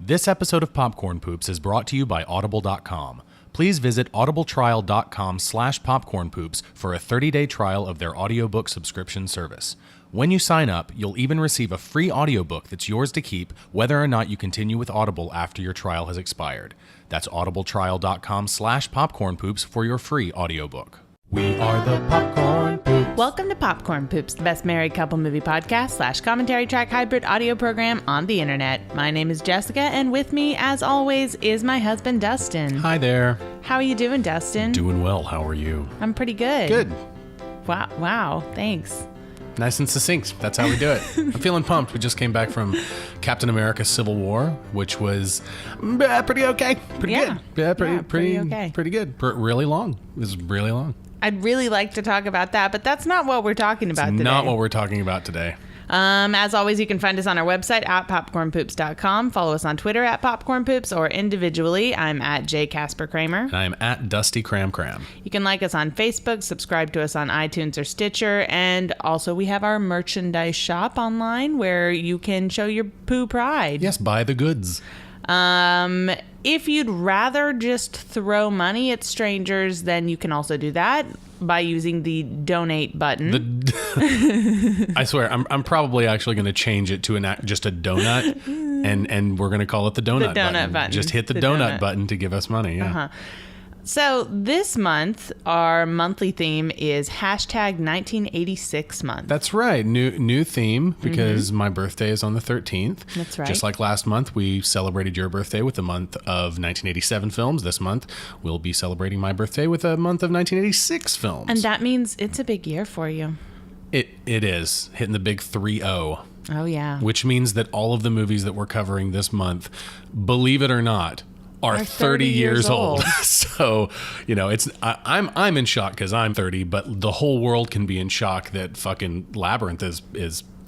This episode of Popcorn Poops is brought to you by Audible.com. Please visit audibletrial.com/popcornpoops for a 30-day trial of their audiobook subscription service. When you sign up, you'll even receive a free audiobook that's yours to keep whether or not you continue with Audible after your trial has expired. That's audibletrial.com/popcornpoops for your free audiobook. We are the Popcorn Poops. Welcome to Popcorn Poops, the best married couple movie podcast / commentary track hybrid audio program on the internet. My name is Jessica, and with me, as always, is my husband, Dustin. Hi there. How are you doing, Dustin? Doing well. How are you? I'm pretty good. Good. Wow. Thanks. Nice and succinct. That's how we do it. I'm feeling pumped. We just came back from Captain America Civil War, which was pretty okay. Pretty good. Pretty okay. Pretty good. Really long. It was really long. I'd really like to talk about that, but that's not what we're talking about today. Not what we're talking about today. As always, you can find us on our website at popcornpoops.com. Follow us on Twitter at popcornpoops, or individually, I'm at jcasperkramer. And I'm at Dusty Cram. You can like us on Facebook, subscribe to us on iTunes or Stitcher, and also we have our merchandise shop online where you can show your poo pride. Yes, buy the goods. If you'd rather just throw money at strangers, then you can also do that by using the donate button. I swear, I'm probably actually going to change it to just a donut, and we're going to call it the donut button. Just hit the donut button to give us money. Yeah. Uh-huh. So this month, our monthly theme is hashtag 1986 month. That's right. New theme because my birthday is on the 13th. That's right. Just like last month, we celebrated your birthday with a month of 1987 films. This month, we'll be celebrating my birthday with a month of 1986 films. And that means it's a big year for you. It is. Hitting the big 3-0. Oh, yeah. Which means that all of the movies that we're covering this month, believe it or not, are 30 years old. So, I'm in shock because I'm 30, but the whole world can be in shock that fucking Labyrinth is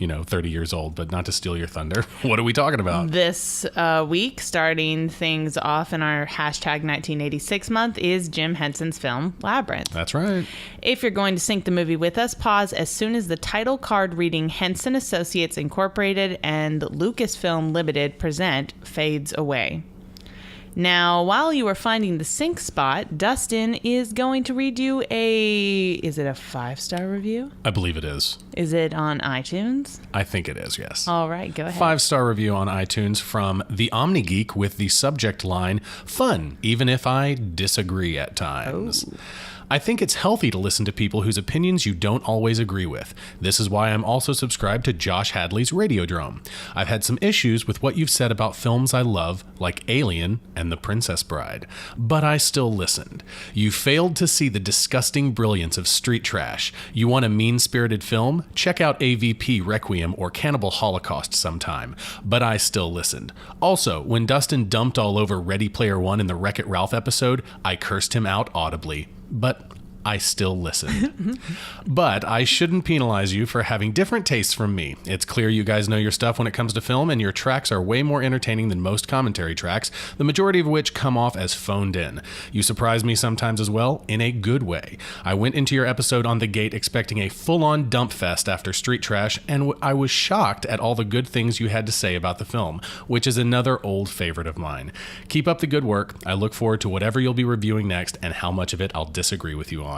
30 years old. But not to steal your thunder, what are we talking about? This week, starting things off in our hashtag 1986 month, is Jim Henson's film, Labyrinth. That's right. If you're going to sync the movie with us, pause as soon as the title card reading Henson Associates Incorporated and Lucasfilm Limited present fades away. Now, while you are finding the sync spot, Dustin is going to read you is it a 5-star review? I believe it is. Is it on iTunes? I think it is, yes. All right, go ahead. 5-star review on iTunes from The Omni Geek with the subject line, fun, even if I disagree at times. Oh. I think it's healthy to listen to people whose opinions you don't always agree with. This is why I'm also subscribed to Josh Hadley's Radiodrome. I've had some issues with what you've said about films I love, like Alien and The Princess Bride, but I still listened. You failed to see the disgusting brilliance of street trash. You want a mean-spirited film? Check out AVP Requiem or Cannibal Holocaust sometime, but I still listened. Also, when Dustin dumped all over Ready Player One in the Wreck-It Ralph episode, I cursed him out audibly. But I still listened. But I shouldn't penalize you for having different tastes from me. It's clear you guys know your stuff when it comes to film, and your tracks are way more entertaining than most commentary tracks, the majority of which come off as phoned in. You surprise me sometimes as well, in a good way. I went into your episode on The Gate expecting a full-on dump fest after Street Trash, and I was shocked at all the good things you had to say about the film, which is another old favorite of mine. Keep up the good work. I look forward to whatever you'll be reviewing next and how much of it I'll disagree with you on.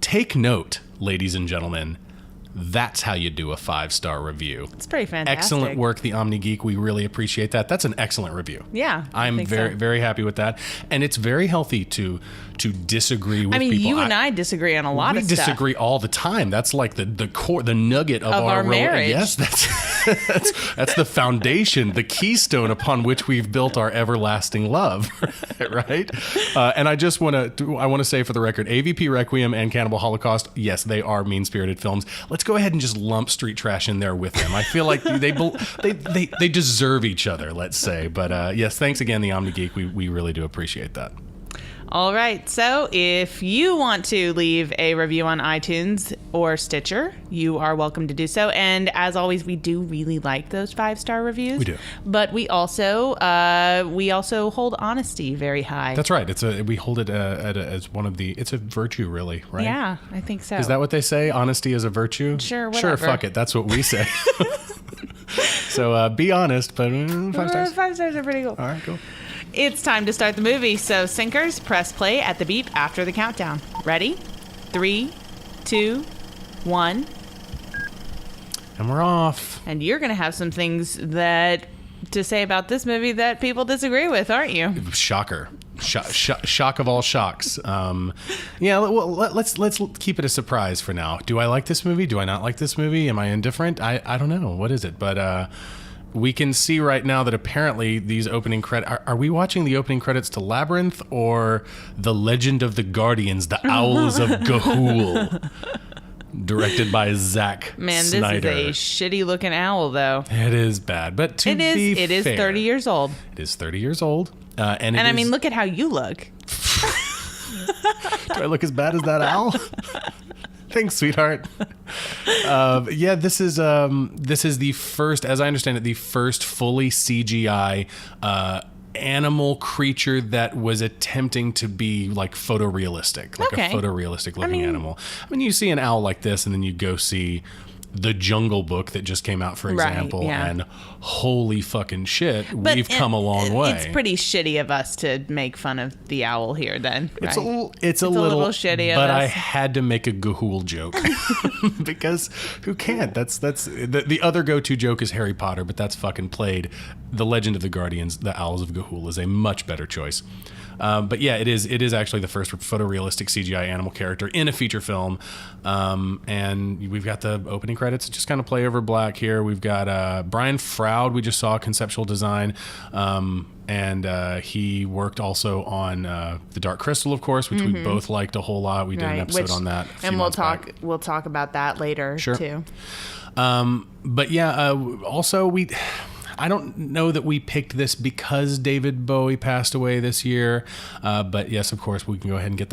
Take note, ladies and gentlemen. That's how you do a 5-star review. It's pretty fantastic. Excellent work, The Omni Geek. We really appreciate that. That's an excellent review. Yeah, I'm very happy with that. And it's very healthy to disagree with people. You and I disagree on a lot of stuff. We disagree all the time. That's like the core, the nugget of our marriage. Yes, that's the foundation, the keystone upon which we've built our everlasting love, right? And I just want to say for the record, AVP Requiem and Cannibal Holocaust, yes, they are mean-spirited films. Let's go ahead and just lump Street Trash in there with them. I feel like they deserve each other, let's say. But yes, thanks again, The Omni Geek. We really do appreciate that. All right, so if you want to leave a review on iTunes or Stitcher, you are welcome to do so. And as always, we do really like those 5-star reviews. We do. But we also hold honesty very high. That's right. We hold it as one of the. It's a virtue, really, right? Yeah, I think so. Is that what they say? Honesty is a virtue? Sure, whatever. Sure, fuck it. That's what we say. So be honest, but 5 stars. 5 stars are pretty cool. All right, cool. It's time to start the movie. So, sinkers, press play at the beep after the countdown. Ready? 3, 2, 1. And we're off. And you're going to have some things to say about this movie that people disagree with, aren't you? Shocker. Shock of all shocks. Yeah, well, let's keep it a surprise for now. Do I like this movie? Do I not like this movie? Am I indifferent? I don't know. What is it? But we can see right now that apparently these opening credits... Are we watching the opening credits to Labyrinth or The Legend of the Guardians, The Owls of Ga'Hoole? Directed by Zack Snyder. This is a shitty looking owl, though. It is bad, but it is 30 years old. It is 30 years old. And I mean, look at how you look. Do I look as bad as that owl? Thanks, sweetheart. Yeah, this is the first, as I understand it, the first fully CGI animal creature that was attempting to be like photorealistic, like a photorealistic looking animal. I mean, you see an owl like this, and then you go see The Jungle Book that just came out, for example, and holy fucking shit, we've come a long way. It's pretty shitty of us to make fun of the owl here, then. Right? It's a little shitty, but of us. I had to make a Ga'Hoole joke because who can't? That's the other go-to joke is Harry Potter, but that's fucking played. The Legend of the Guardians, The Owls of Ga'Hoole is a much better choice. But yeah, it is actually the first photorealistic CGI animal character in a feature film. And we've got the opening credits just kind of play over black here. We've got Brian Froud, we just saw conceptual design. And he worked also on The Dark Crystal, of course, which we both liked a whole lot. We did an episode on that. And we'll talk about that later too. But yeah, also I don't know that we picked this because David Bowie passed away this year, but yes, of course, we can go ahead and get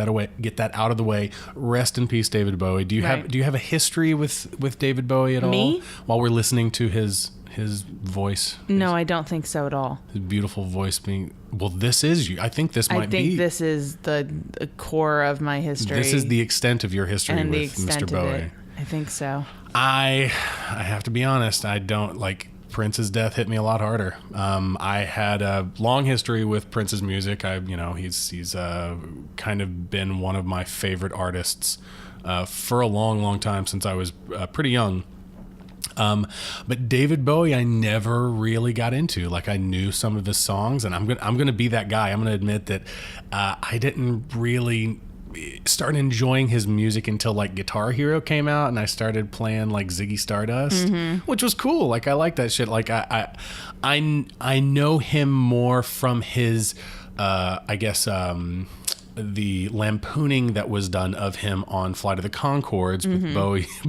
that out of the way. Rest in peace, David Bowie. Do you have a history with David Bowie at all? While we're listening to his voice? No, I don't think so at all. His beautiful voice being... Well, this is you. I think this might be... I think this is the core of my history. This is the extent of your history and with Mr. Bowie. I think so. I have to be honest. I don't like... Prince's death hit me a lot harder. I had a long history with Prince's music. He's kind of been one of my favorite artists for a long, long time since I was pretty young. But David Bowie, I never really got into. Like, I knew some of his songs, and I'm gonna be that guy. I'm gonna admit that I didn't really start enjoying his music until like Guitar Hero came out, and I started playing like Ziggy Stardust, which was cool. Like, I like that shit. Like, I know him more from his I guess the lampooning that was done of him on Flight of the Conchords with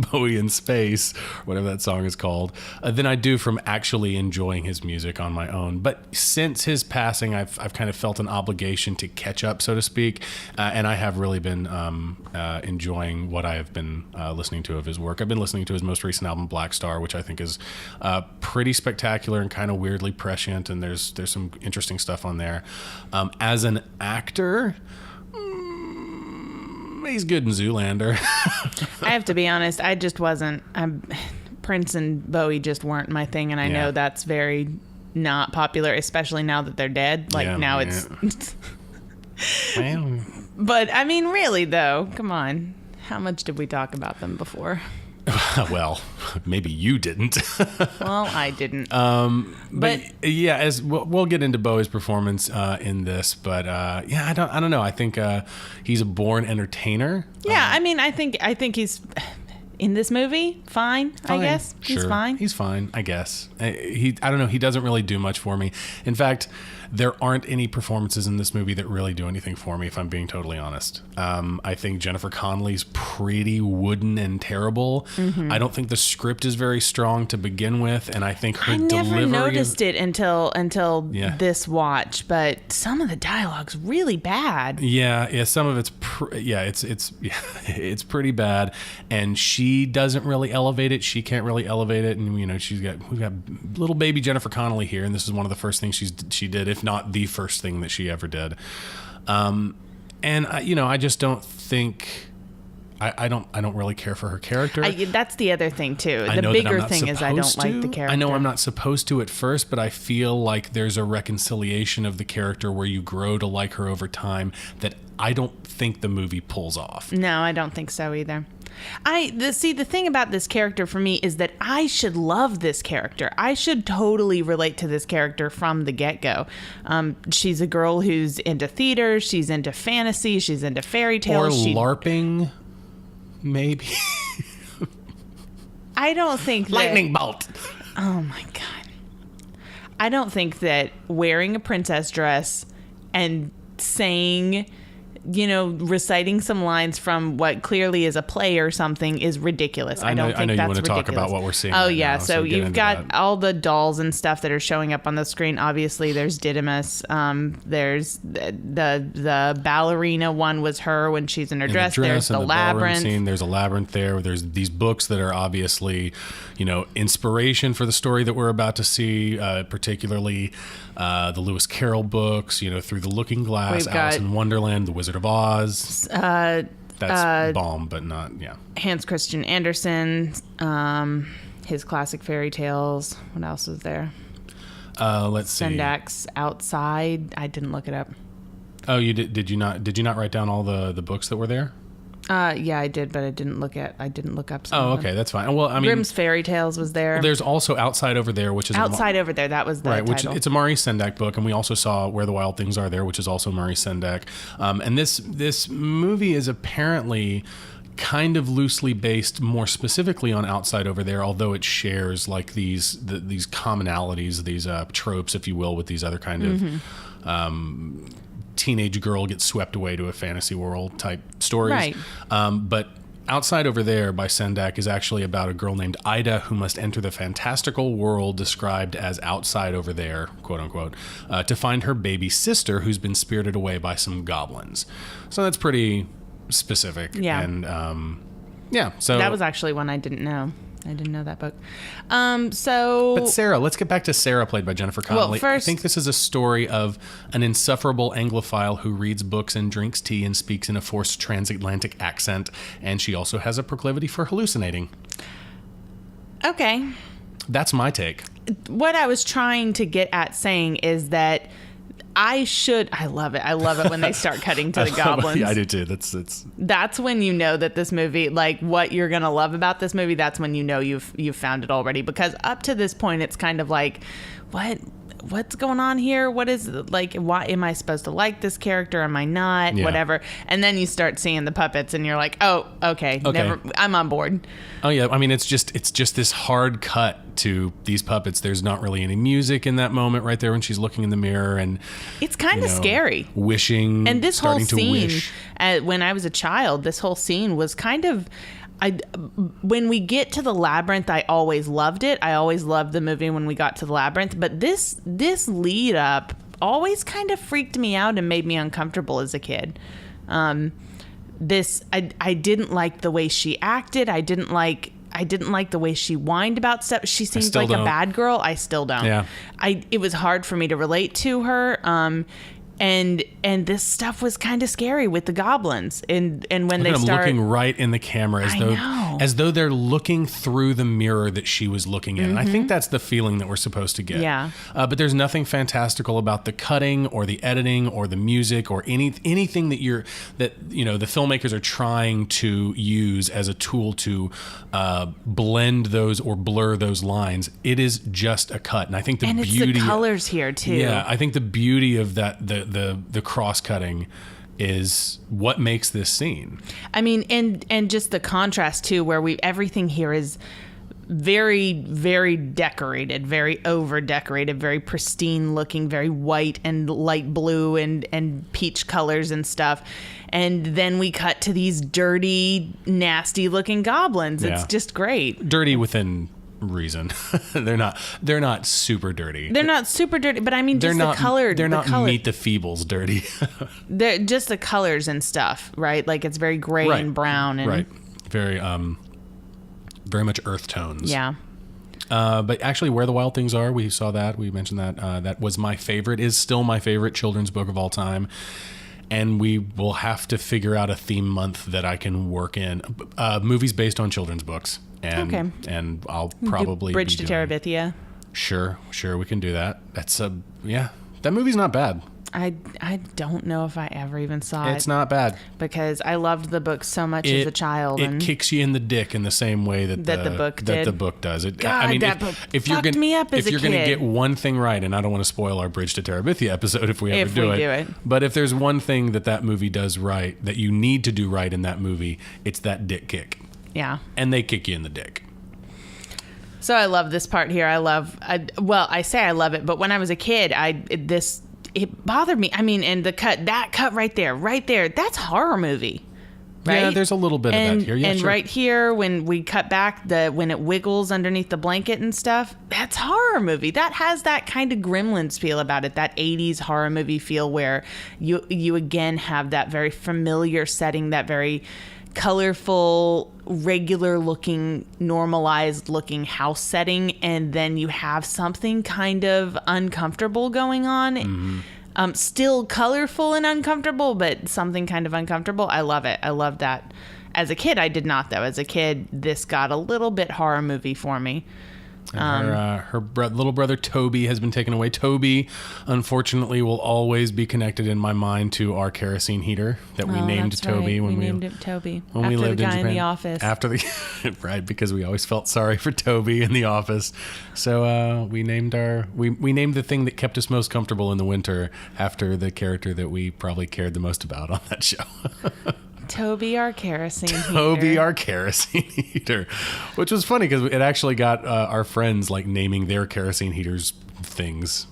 Bowie in Space, whatever that song is called, than I do from actually enjoying his music on my own. But since his passing, I've kind of felt an obligation to catch up, so to speak, and I have really been enjoying what I have been listening to of his work. I've been listening to his most recent album, Black Star, which I think is pretty spectacular and kind of weirdly prescient, and there's some interesting stuff on there. As an actor... he's good in Zoolander. I have to be honest, I just wasn't. Prince and Bowie just weren't my thing, and I know that's very not popular, especially now that they're dead. Like, now it's... But, I mean, really, though, come on. How much did we talk about them before? Well, maybe you didn't. Well, I didn't. But yeah, as we'll get into Bowie's performance in this, but yeah, I don't know. I think he's a born entertainer. Yeah, I mean, I think he's in this movie fine. I guess he's fine. He's fine, I guess. I don't know. He doesn't really do much for me. In fact, there aren't any performances in this movie that really do anything for me, if I'm being totally honest. I think Jennifer Connelly's pretty wooden and terrible. I don't think the script is very strong to begin with, and I think her delivery... I never noticed it until this watch, but some of the dialogue's really bad. Yeah, some of it's... it's pretty bad, and she doesn't really elevate it. She can't really elevate it, and we've got little baby Jennifer Connelly here, and this is one of the first things she did, if not the first thing that she ever did. And I just don't think... I don't really care for her character. That's the other thing too. I The know that I'm bigger not thing is I don't supposed like the to. character. I know I'm not supposed to at first, but I feel like there's a reconciliation of the character where you grow to like her over time that I don't think the movie pulls off. No, I don't think so either. The thing about this character for me is that I should love this character. I should totally relate to this character from the get-go. She's a girl who's into theater. She's into fantasy. She's into fairy tales. Or LARPing, maybe. I don't think Lightning bolt. Oh my God. I don't think that wearing a princess dress and saying, reciting some lines from what clearly is a play or something is ridiculous. I don't think that's ridiculous. I know you want to talk about what we're seeing. Oh, right yeah. now, so you've got all the dolls and stuff that are showing up on the screen. Obviously, there's Didymus. There's the ballerina one was her when she's in her dress. There's the labyrinth. Scene. There's a labyrinth there. There's these books that are obviously, inspiration for the story that we're about to see, particularly the Lewis Carroll books, Through the Looking Glass, Alice in Wonderland, The Wizard of Oz. That's bomb, but not, yeah. Hans Christian Andersen, his classic fairy tales. What else is there? Let's see. Sendak's Outside. I didn't look it up. Oh, you did? Did you not write down all the books that were there? Yeah, I did, but I didn't look up some Oh, of okay, them. that's fine. Well, I mean, Grimm's Fairy Tales was there. There's also Outside Over There, which is Over There. That was the right, title. which it's a Maurice Sendak book, and we also saw Where the Wild Things Are there, which is also Maurice Sendak. And this movie is apparently kind of loosely based, more specifically on Outside Over There, although it shares like these commonalities, these tropes, if you will, with these other kind of. Teenage girl gets swept away to a fantasy world type stories. Right. But Outside Over There by Sendak is actually about a girl named Ida who must enter the fantastical world described as outside over there, quote unquote, to find her baby sister who's been spirited away by some goblins. So that's pretty specific. Yeah. And so that was actually one I didn't know. I didn't know that book. But Sarah, let's get back to Sarah, played by Jennifer Connelly. Well, first, I think this is a story of an insufferable Anglophile who reads books and drinks tea and speaks in a forced transatlantic accent, and she also has a proclivity for hallucinating. Okay. That's my take. What I was trying to get at saying is that I love it. I love it when they start cutting to the goblins. Yeah, I do too. That's when you know that this movie, like what you're going to love about this movie, that's when you know you've found it already. Because up to this point, it's kind of like, what's going on here? What is like, why am I supposed to like this character? Am I not? Yeah. Whatever. And then you start seeing the puppets and you're like, oh, okay. I'm on board. Oh yeah. I mean, it's just this hard cut to these puppets. There's not really any music in that moment right there when she's looking in the mirror, and it's kind of scary. Wishing. And this whole scene, to when I was a child, this whole scene was kind of, when we get to the labyrinth, I always loved it. I always loved the movie when we got to the labyrinth. But this lead up always kind of freaked me out and made me uncomfortable as a kid. I didn't like the way she acted. I didn't like the way she whined about stuff. She seems like a bad girl. I still don't. Yeah. It was hard for me to relate to her. And this stuff was kind of scary with the goblins, and when they start looking right in the camera as though they're looking through the mirror that she was looking in. And I think that's the feeling that we're supposed to get. Yeah. But there's nothing fantastical about the cutting or the editing or the music or anything that the filmmakers are trying to use as a tool to blend those or blur those lines. It is just a cut, and I think it's the colors here too. Yeah, I think the beauty of that the cross-cutting is what makes this scene. I mean, and just the contrast too, where everything here is very, very decorated, very over decorated, very pristine looking, very white and light blue and peach colors and stuff. And then we cut to these dirty, nasty looking goblins. Yeah. It's just great. Dirty within reason. They're not super dirty. They're not super dirty, but I mean just the color. They're not Meet the Feebles dirty. They're just the colors and stuff, right? Like it's very gray and brown and very very much earth tones. Yeah. But actually, Where the Wild Things Are, we saw that. We mentioned that. That was my favorite. Is still my favorite children's book of all time. and we will have to figure out a theme month that I can work in. Movies based on children's books. And I'll probably Bridge to Terabithia. Sure, we can do that. That's that movie's not bad. I don't know if I ever even saw it. It's not bad. Because I loved the book so much as a child. It kicks you in the dick in the same way that the book does. That book fucked me up as a kid. If you're going to get one thing right, and I don't want to spoil our Bridge to Terabithia episode if we ever do it. But if there's one thing that movie does right, that you need to do right in that movie, it's that dick kick. Yeah. And they kick you in the dick. So I love this part here. I say I love it, but when I was a kid, it bothered me. I mean, and that cut right there, that's horror movie. Right? Yeah, there's a little bit of that here. Yeah, and sure. right here, when we cut back, when it wiggles underneath the blanket and stuff, that's horror movie. That has that kind of Gremlins feel about it, that 80s horror movie feel where you again have that very familiar setting, that very colorful, regular looking, normalized looking house setting, and then you have something kind of uncomfortable going on. Mm-hmm. Still colorful and uncomfortable, but something kind of uncomfortable. I love it. I love that. As a kid, I did not, though. As a kid, this got a little bit horror movie for me. Her little brother Toby has been taken away. Toby, unfortunately, will always be connected in my mind to our kerosene heater that we named Toby when we named it Toby when we lived the guy in Japan. In the office. Right, because we always felt sorry for Toby in the office. So we named we named the thing that kept us most comfortable in the winter after the character that we probably cared the most about on that show. Toby, our kerosene heater. Toby, our kerosene heater. Which was funny because it actually got our friends like naming their kerosene heaters things,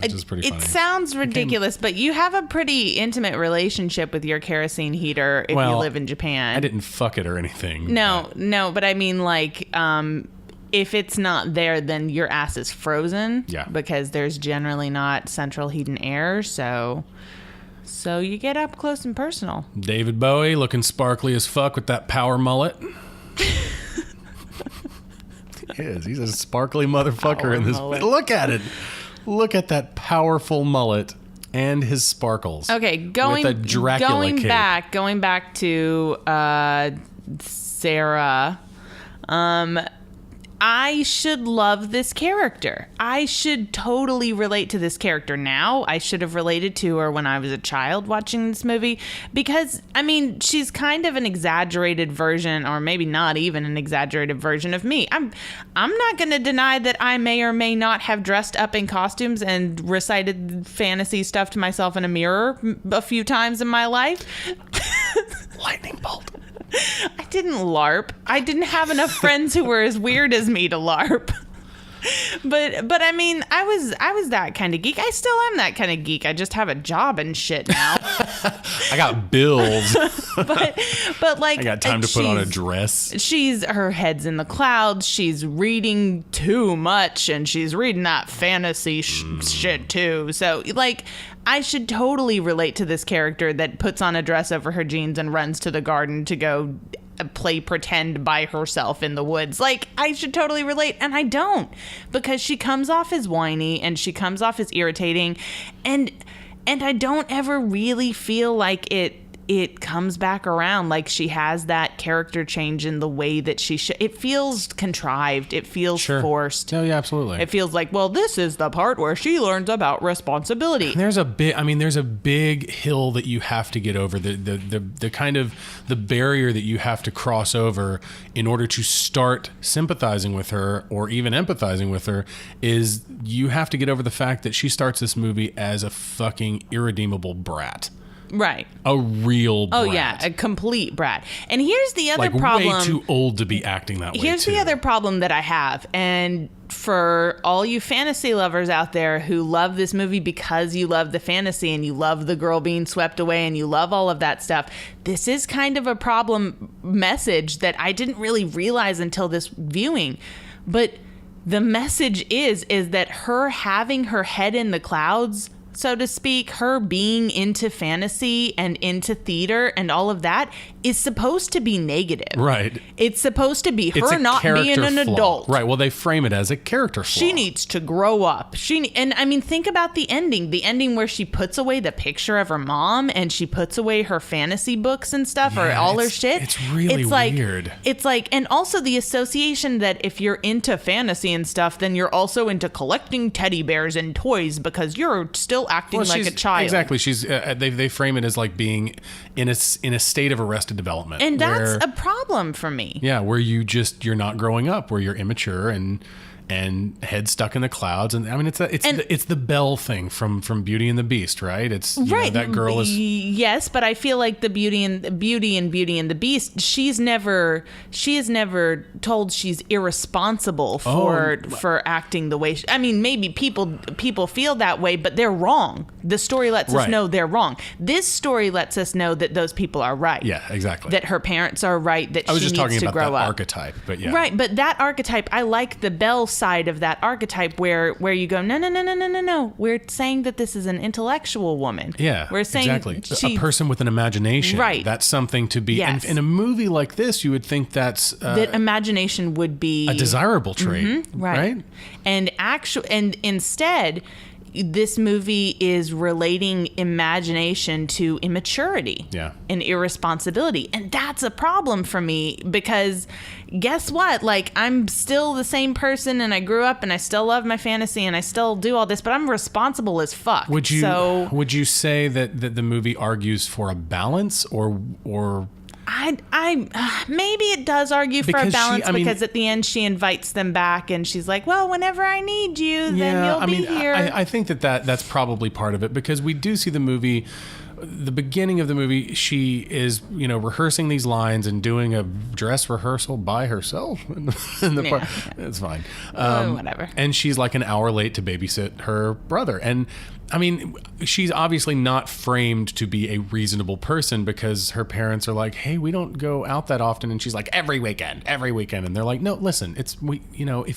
which is pretty funny. It sounds ridiculous, but you have a pretty intimate relationship with your kerosene heater if you live in Japan. I didn't fuck it or anything. No, but I mean, like, if it's not there, then your ass is frozen. Yeah. Because there's generally not central heat and air, so you get up close and personal. David Bowie looking sparkly as fuck with that power mullet. He is. He's a sparkly motherfucker in this. Mullet. Look at it. Look at that powerful mullet and his sparkles. Okay, going back to Sarah. I should love this character. I should totally relate to this character now. I should have related to her when I was a child watching this movie because, I mean, she's kind of an exaggerated version, or maybe not even an exaggerated version of me. I'm not going to deny that I may or may not have dressed up in costumes and recited fantasy stuff to myself in a mirror a few times in my life. Lightning bolt. I didn't LARP. I didn't have enough friends who were as weird as me to LARP. But I mean, I was that kind of geek. I still am that kind of geek. I just have a job and shit now. I got bills. but like, I got time to put on a dress. Her head's in the clouds. She's reading too much, and she's reading that fantasy shit too. So like, I should totally relate to this character that puts on a dress over her jeans and runs to the garden to go play pretend by herself in the woods. Like, I should totally relate, and I don't, because she comes off as whiny and she comes off as irritating, and I don't ever really feel like it comes back around. Like, she has that character change in the way that it feels contrived. It feels forced. Oh yeah, absolutely. It feels like, well, this is the part where she learns about responsibility. There's a big hill that you have to get over. The kind of the barrier that you have to cross over in order to start sympathizing with her or even empathizing with her is you have to get over the fact that she starts this movie as a fucking irredeemable brat. Right. A real brat. Oh, yeah. A complete brat. And here's the other problem. Way too old to be acting that way, Here's the other problem that I have. And for all you fantasy lovers out there who love this movie because you love the fantasy and you love the girl being swept away and you love all of that stuff, this is kind of a problem message that I didn't really realize until this viewing. But the message is that her having her head in the clouds so to speak, her being into fantasy and into theater and all of that is supposed to be negative. Right. It's supposed to be It's her a not being character an flaw. adult. Right. Well, they frame it as a character flaw. She needs to grow up. And I mean, think about the ending. The ending where she puts away the picture of her mom and she puts away her fantasy books and stuff, or all her shit. It's really weird. It's like, and also the association that if you're into fantasy and stuff, then you're also into collecting teddy bears and toys because you're still acting like a child. Exactly. She's they frame it as like being in a state of arrested development, and that's a problem for me. Yeah, where you're not growing up, where you're immature and head stuck in the clouds. And I mean, it's the Belle thing from Beauty and the Beast, right? It's right. That girl is, yes, but I feel like the Beauty and the Beast, she is never told she's irresponsible for acting the way I mean, maybe people feel that way, but they're wrong. The story lets us know they're wrong. This story lets us know that those people are right. Yeah, exactly. That her parents are right, that she needs to grow up. I was just talking about that archetype, but yeah. Right, but that archetype, I like the Belle side of that archetype where you go, no. We're saying that this is an intellectual woman. Yeah, we're saying exactly. A person with an imagination. Right. That's something to be. Yes. And in a movie like this, you would think that's that imagination would be a desirable trait, right? And instead, this movie is relating imagination to immaturity and irresponsibility. And that's a problem for me because guess what? Like, I'm still the same person and I grew up and I still love my fantasy and I still do all this, but I'm responsible as fuck. Would you say that the movie argues for a balance or I maybe it does argue for a balance because at the end she invites them back and she's like, well, whenever I need you, then you'll be here. I think that's probably part of it because we do see the movie. The beginning of the movie, she is, rehearsing these lines and doing a dress rehearsal by herself in the park. It's fine. Whatever. And she's like an hour late to babysit her brother. And I mean, she's obviously not framed to be a reasonable person because her parents are like, hey, we don't go out that often. And she's like, every weekend. And they're like, no, listen, if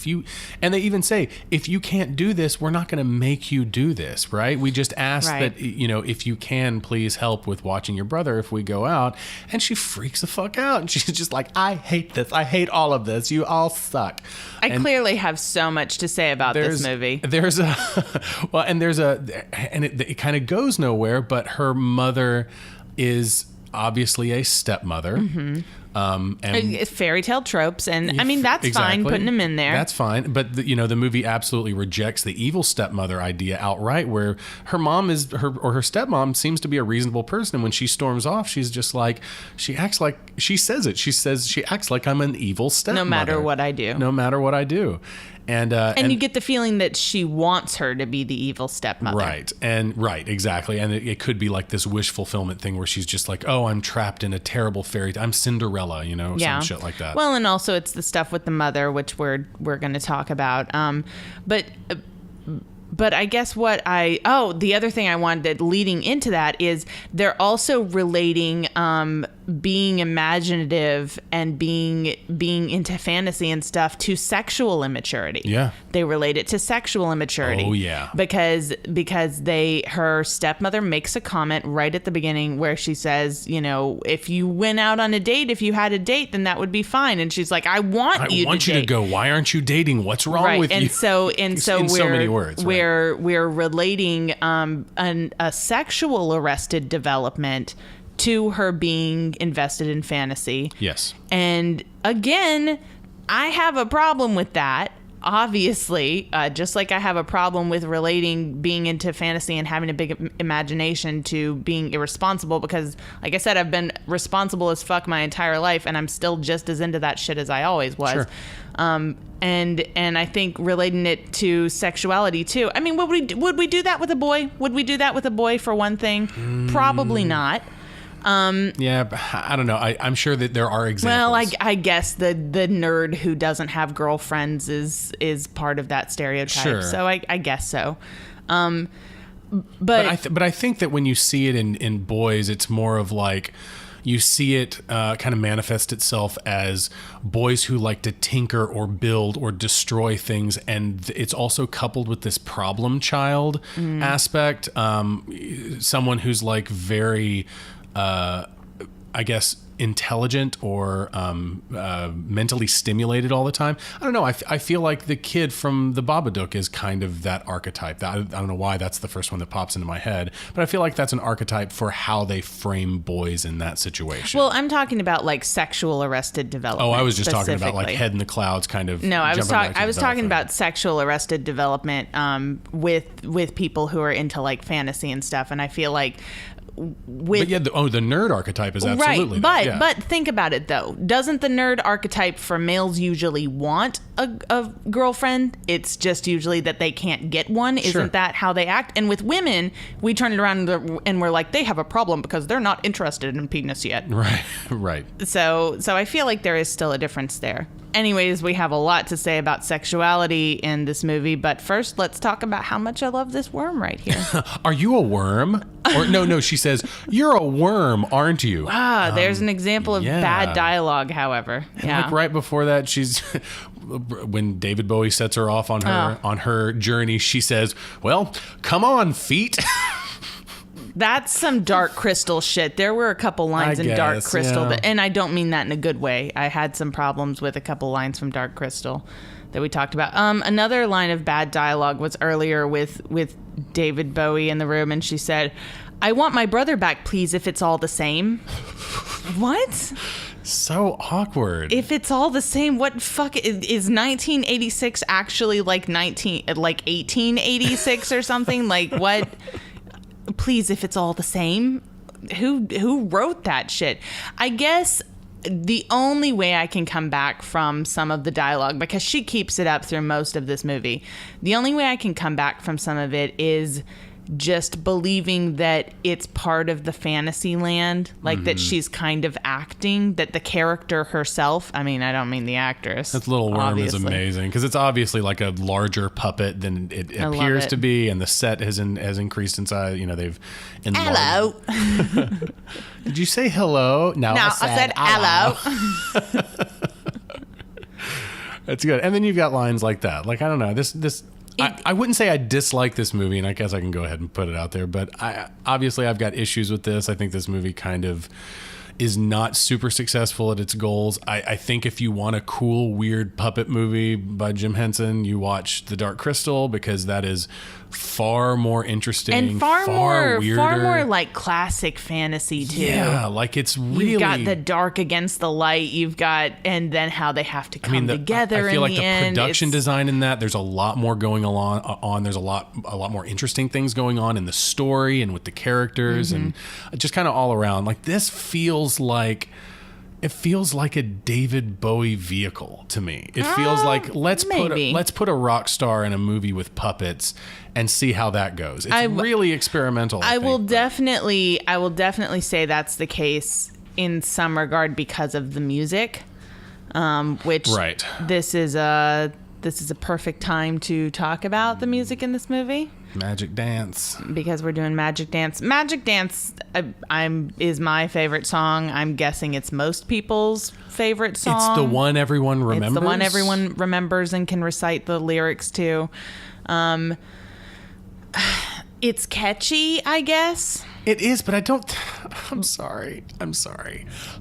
you, and they even say, if you can't do this, we're not going to make you do this, right? We just ask that, if you can, please help with watching your brother if we go out. And she freaks the fuck out. And she's just like, I hate this. I hate all of this. You all suck. I clearly have so much to say about this movie. It kind of goes nowhere, but her mother is obviously a stepmother. Mm-hmm. And fairy tale tropes, and I mean that's fine putting them in there. That's fine, but the movie absolutely rejects the evil stepmother idea outright, where her mom is her stepmom seems to be a reasonable person, and when she storms off, she's just like she acts like she says it. She says she acts like I'm an evil stepmother. No matter what I do. And you get the feeling that she wants her to be the evil stepmother. Right, exactly. And it could be like this wish fulfillment thing where she's just like, oh, I'm trapped in a terrible fairy tale. I'm Cinderella, some shit like that. Well, and also it's the stuff with the mother, which we're going to talk about. But I guess the other thing I wanted leading into that is they're also relating being imaginative and being into fantasy and stuff to sexual immaturity. Yeah. They relate it to sexual immaturity. Oh, yeah. Because her stepmother makes a comment right at the beginning where she says, if you went out on a date, if you had a date, then that would be fine. And she's like, I want you to go. Why aren't you dating? What's wrong with you? So in so many words, we're relating a sexual arrested development to her being invested in fantasy. Yes. And again, I have a problem with that. Obviously, just like I have a problem with relating being into fantasy and having a big imagination to being irresponsible because, like I said, I've been responsible as fuck my entire life and I'm still just as into that shit as I always was. Sure. And I think relating it to sexuality too. I mean, would we do that with a boy? Would we do that with a boy for one thing? Probably not. Yeah, I don't know. I'm sure that there are examples. Well, I guess the nerd who doesn't have girlfriends is part of that stereotype. Sure. So I guess so. But I think that when you see it in boys, it's more of like, You see it kind of manifest itself as boys who like to tinker or build or destroy things, and it's also coupled with this problem child aspect. Someone who's like very, I guess, intelligent or mentally stimulated all the time. I don't know. I feel like the kid from The Babadook is kind of that archetype. I don't know why that's the first one that pops into my head, but I feel like that's an archetype for how they frame boys in that situation. Well, I'm talking about like sexual arrested development. Oh, I was just talking about like Head in the Clouds kind of. No, I was talking about sexual arrested development with people who are into like fantasy and stuff, and I feel like. The nerd archetype is absolutely right, but think about it though. Doesn't the nerd archetype for males usually want a girlfriend? It's just usually that they can't get one. Sure. Isn't that how they act? And with women, we turn it around and we're like, they have a problem because they're not interested in penis yet. Right. So I feel like there is still a difference there. Anyways, we have a lot to say about sexuality in this movie, but first let's talk about how much I love this worm right here. Are you a worm? Or no, she says, "You're a worm, aren't you?" There's an example of bad dialogue, however. Like right before that, she's when David Bowie sets her off on her journey, she says, "Well, come on, feet." That's some Dark Crystal shit. There were a couple lines in Dark Crystal, and I don't mean that in a good way. I had some problems with a couple lines from Dark Crystal that we talked about. Another line of bad dialogue was earlier with David Bowie in the room, and she said, "I want my brother back, please, if it's all the same." What? So awkward. If it's all the same, what fuck is 1986 actually like 1886 or something? Like what? Please, if it's all the same. Who wrote that shit? I guess the only way I can come back from some of the dialogue, because she keeps it up through most of this movie, the only way I can come back from some of it is just believing that it's part of the fantasy land, like that she's kind of acting, that the character herself, I mean, I don't mean the actress. That little worm obviously. is amazing because it's obviously like a larger puppet than it appears to be, and the set has increased in size. You know, they've enlarged. Hello. Did you say hello? No, I said hello. That's good. And then you've got lines like that. Like, I don't know, this. I wouldn't say I dislike this movie, and I guess I can go ahead and put it out there, but obviously I've got issues with this. I think this movie kind of is not super successful at its goals. I think if you want a cool, weird puppet movie by Jim Henson, you watch The Dark Crystal, because that is far more interesting and far weirder. Far more like classic fantasy too. Yeah, like it's really, you've got the dark against the light. You've got, and then how they have to come together. I feel like the end. production design in that, there's a lot more going on. There's a lot more interesting things going on in the story and with the characters, and just kind of all around. Like this feels like a David Bowie vehicle to me. It feels like let's put a rock star in a movie with puppets and see how that goes. It's really experimental. I will definitely say that's the case in some regard because of the music, which this is a perfect time to talk about the music in this movie. Magic Dance. Because we're doing Magic Dance. Magic Dance is my favorite song. I'm guessing it's most people's favorite song. It's the one everyone remembers. It's the one everyone remembers and can recite the lyrics to. It's catchy, I guess. It is, but I'm sorry.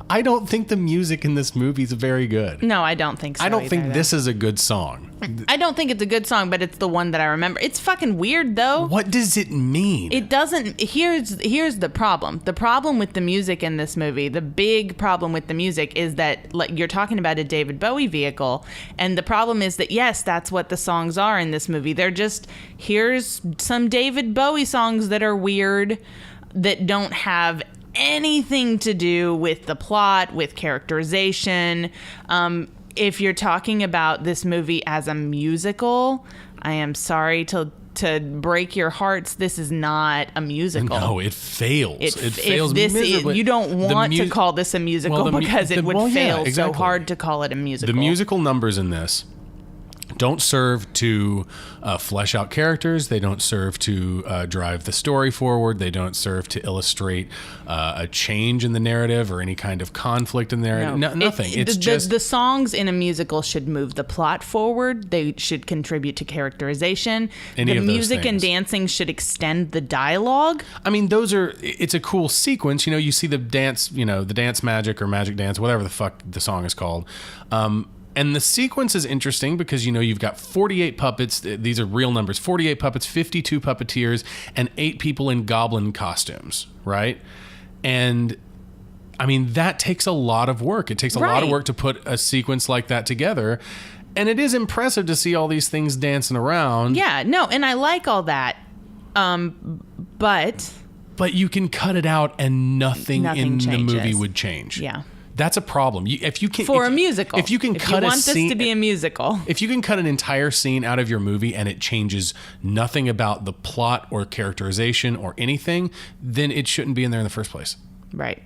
I don't think the music in this movie is very good. No, I don't think so. I don't think this is a good song. I don't think it's a good song, but it's the one that I remember. It's fucking weird, though. What does it mean? It doesn't. Here's the problem. The problem with the music in this movie, the big problem with the music is that, like, you're talking about a David Bowie vehicle, and the problem is that, yes, that's what the songs are in this movie. They're just, here's some David Bowie songs that are weird, that don't have anything to do with the plot, with characterization. If you're talking about this movie as a musical, I am sorry to break your hearts. This is not a musical. No, it fails. It fails miserably. You don't want to call this a musical because it would fail so hard to call it a musical. The musical numbers in this, don't serve to flesh out characters. They don't serve to drive the story forward. They don't serve to illustrate a change in the narrative or any kind of conflict in the narrative. Nothing. It's just the songs in a musical should move the plot forward. They should contribute to characterization. The music and dancing should extend the dialogue. I mean, it's a cool sequence. You know, you see the dance, the dance magic or magic dance, whatever the fuck the song is called. And the sequence is interesting because, you've got 48 puppets. These are real numbers. 48 puppets, 52 puppeteers, and 8 people in goblin costumes, right? And, I mean, that takes a lot of work. It takes a lot of work to put a sequence like that together. And it is impressive to see all these things dancing around. Yeah, no, and I like all that. But you can cut it out and nothing in changes. The movie would change. Yeah. That's a problem. If you can a musical, if you can cut you a want scene, this to be a musical, if you can cut an entire scene out of your movie and it changes nothing about the plot or characterization or anything, then it shouldn't be in there in the first place. Right.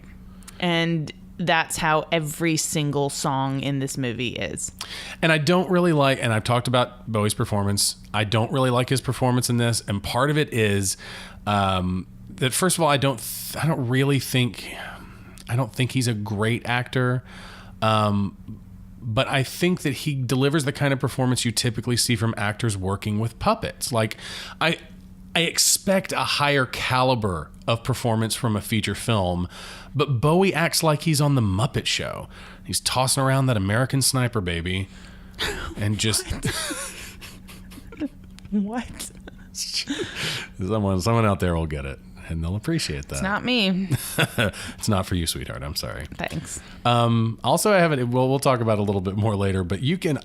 And that's how every single song in this movie is. And I don't really like, and I've talked about Bowie's performance. I don't really like his performance in this, and part of it is that first of all, I don't think he's a great actor, but I think that he delivers the kind of performance you typically see from actors working with puppets. Like, I expect a higher caliber of performance from a feature film, but Bowie acts like he's on the Muppet Show. He's tossing around that American Sniper baby, and just what? Someone out there will get it. And they'll appreciate that. It's not me. It's not for you, sweetheart. I'm sorry. Thanks. Also, I have it. Well, we'll talk about it a little bit more later. But you can,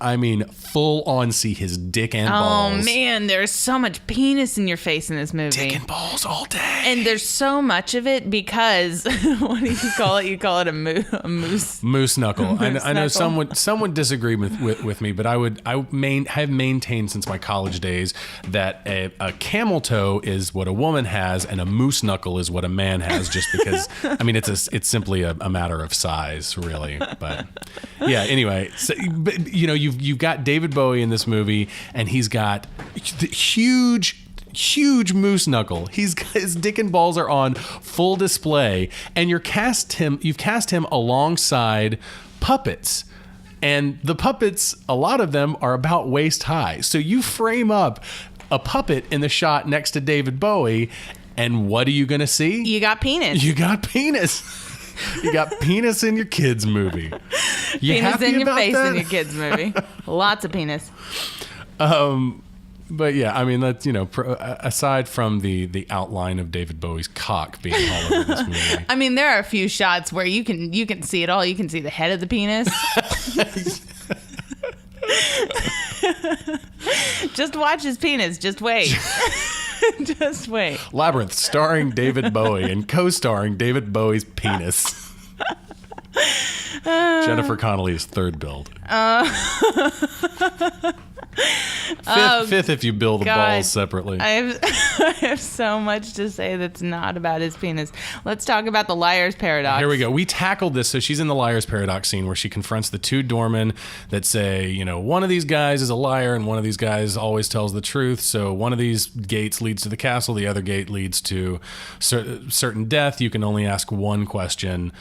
full on see his dick and balls. Oh man, there's so much penis in your face in this movie. Dick and balls all day. And there's so much of it because what do you call it? You call it a moose. Moose knuckle. I know some would disagree with me, but have maintained since my college days that a camel toe is what a woman has, and a moose knuckle is what a man has, just because it's simply a matter of size, really. But yeah, anyway, so, but, you've got David Bowie in this movie, and he's got the huge moose knuckle. His dick and balls are on full display, and you've cast him alongside puppets. And the puppets, a lot of them are about waist high. So you frame up a puppet in the shot next to David Bowie, and what are you going to see? You got penis. You got penis. You got penis in your kids' movie. You penis happy in your about face that? in your kids' movie. Lots of penis. But yeah, that's, aside from the outline of David Bowie's cock being all over this movie. There are a few shots where you can see it all. You can see the head of the penis. Just watch his penis. Just wait. Just wait. Labyrinth, starring David Bowie and co-starring David Bowie's penis. Jennifer Connelly's third build. Fifth if you bill the balls separately. I have so much to say that's not about his penis. Let's talk about the liar's paradox. Here we go. We tackled this. So she's in the liar's paradox scene where she confronts the two doormen that say, one of these guys is a liar and one of these guys always tells the truth. So one of these gates leads to the castle. The other gate leads to certain death. You can only ask one question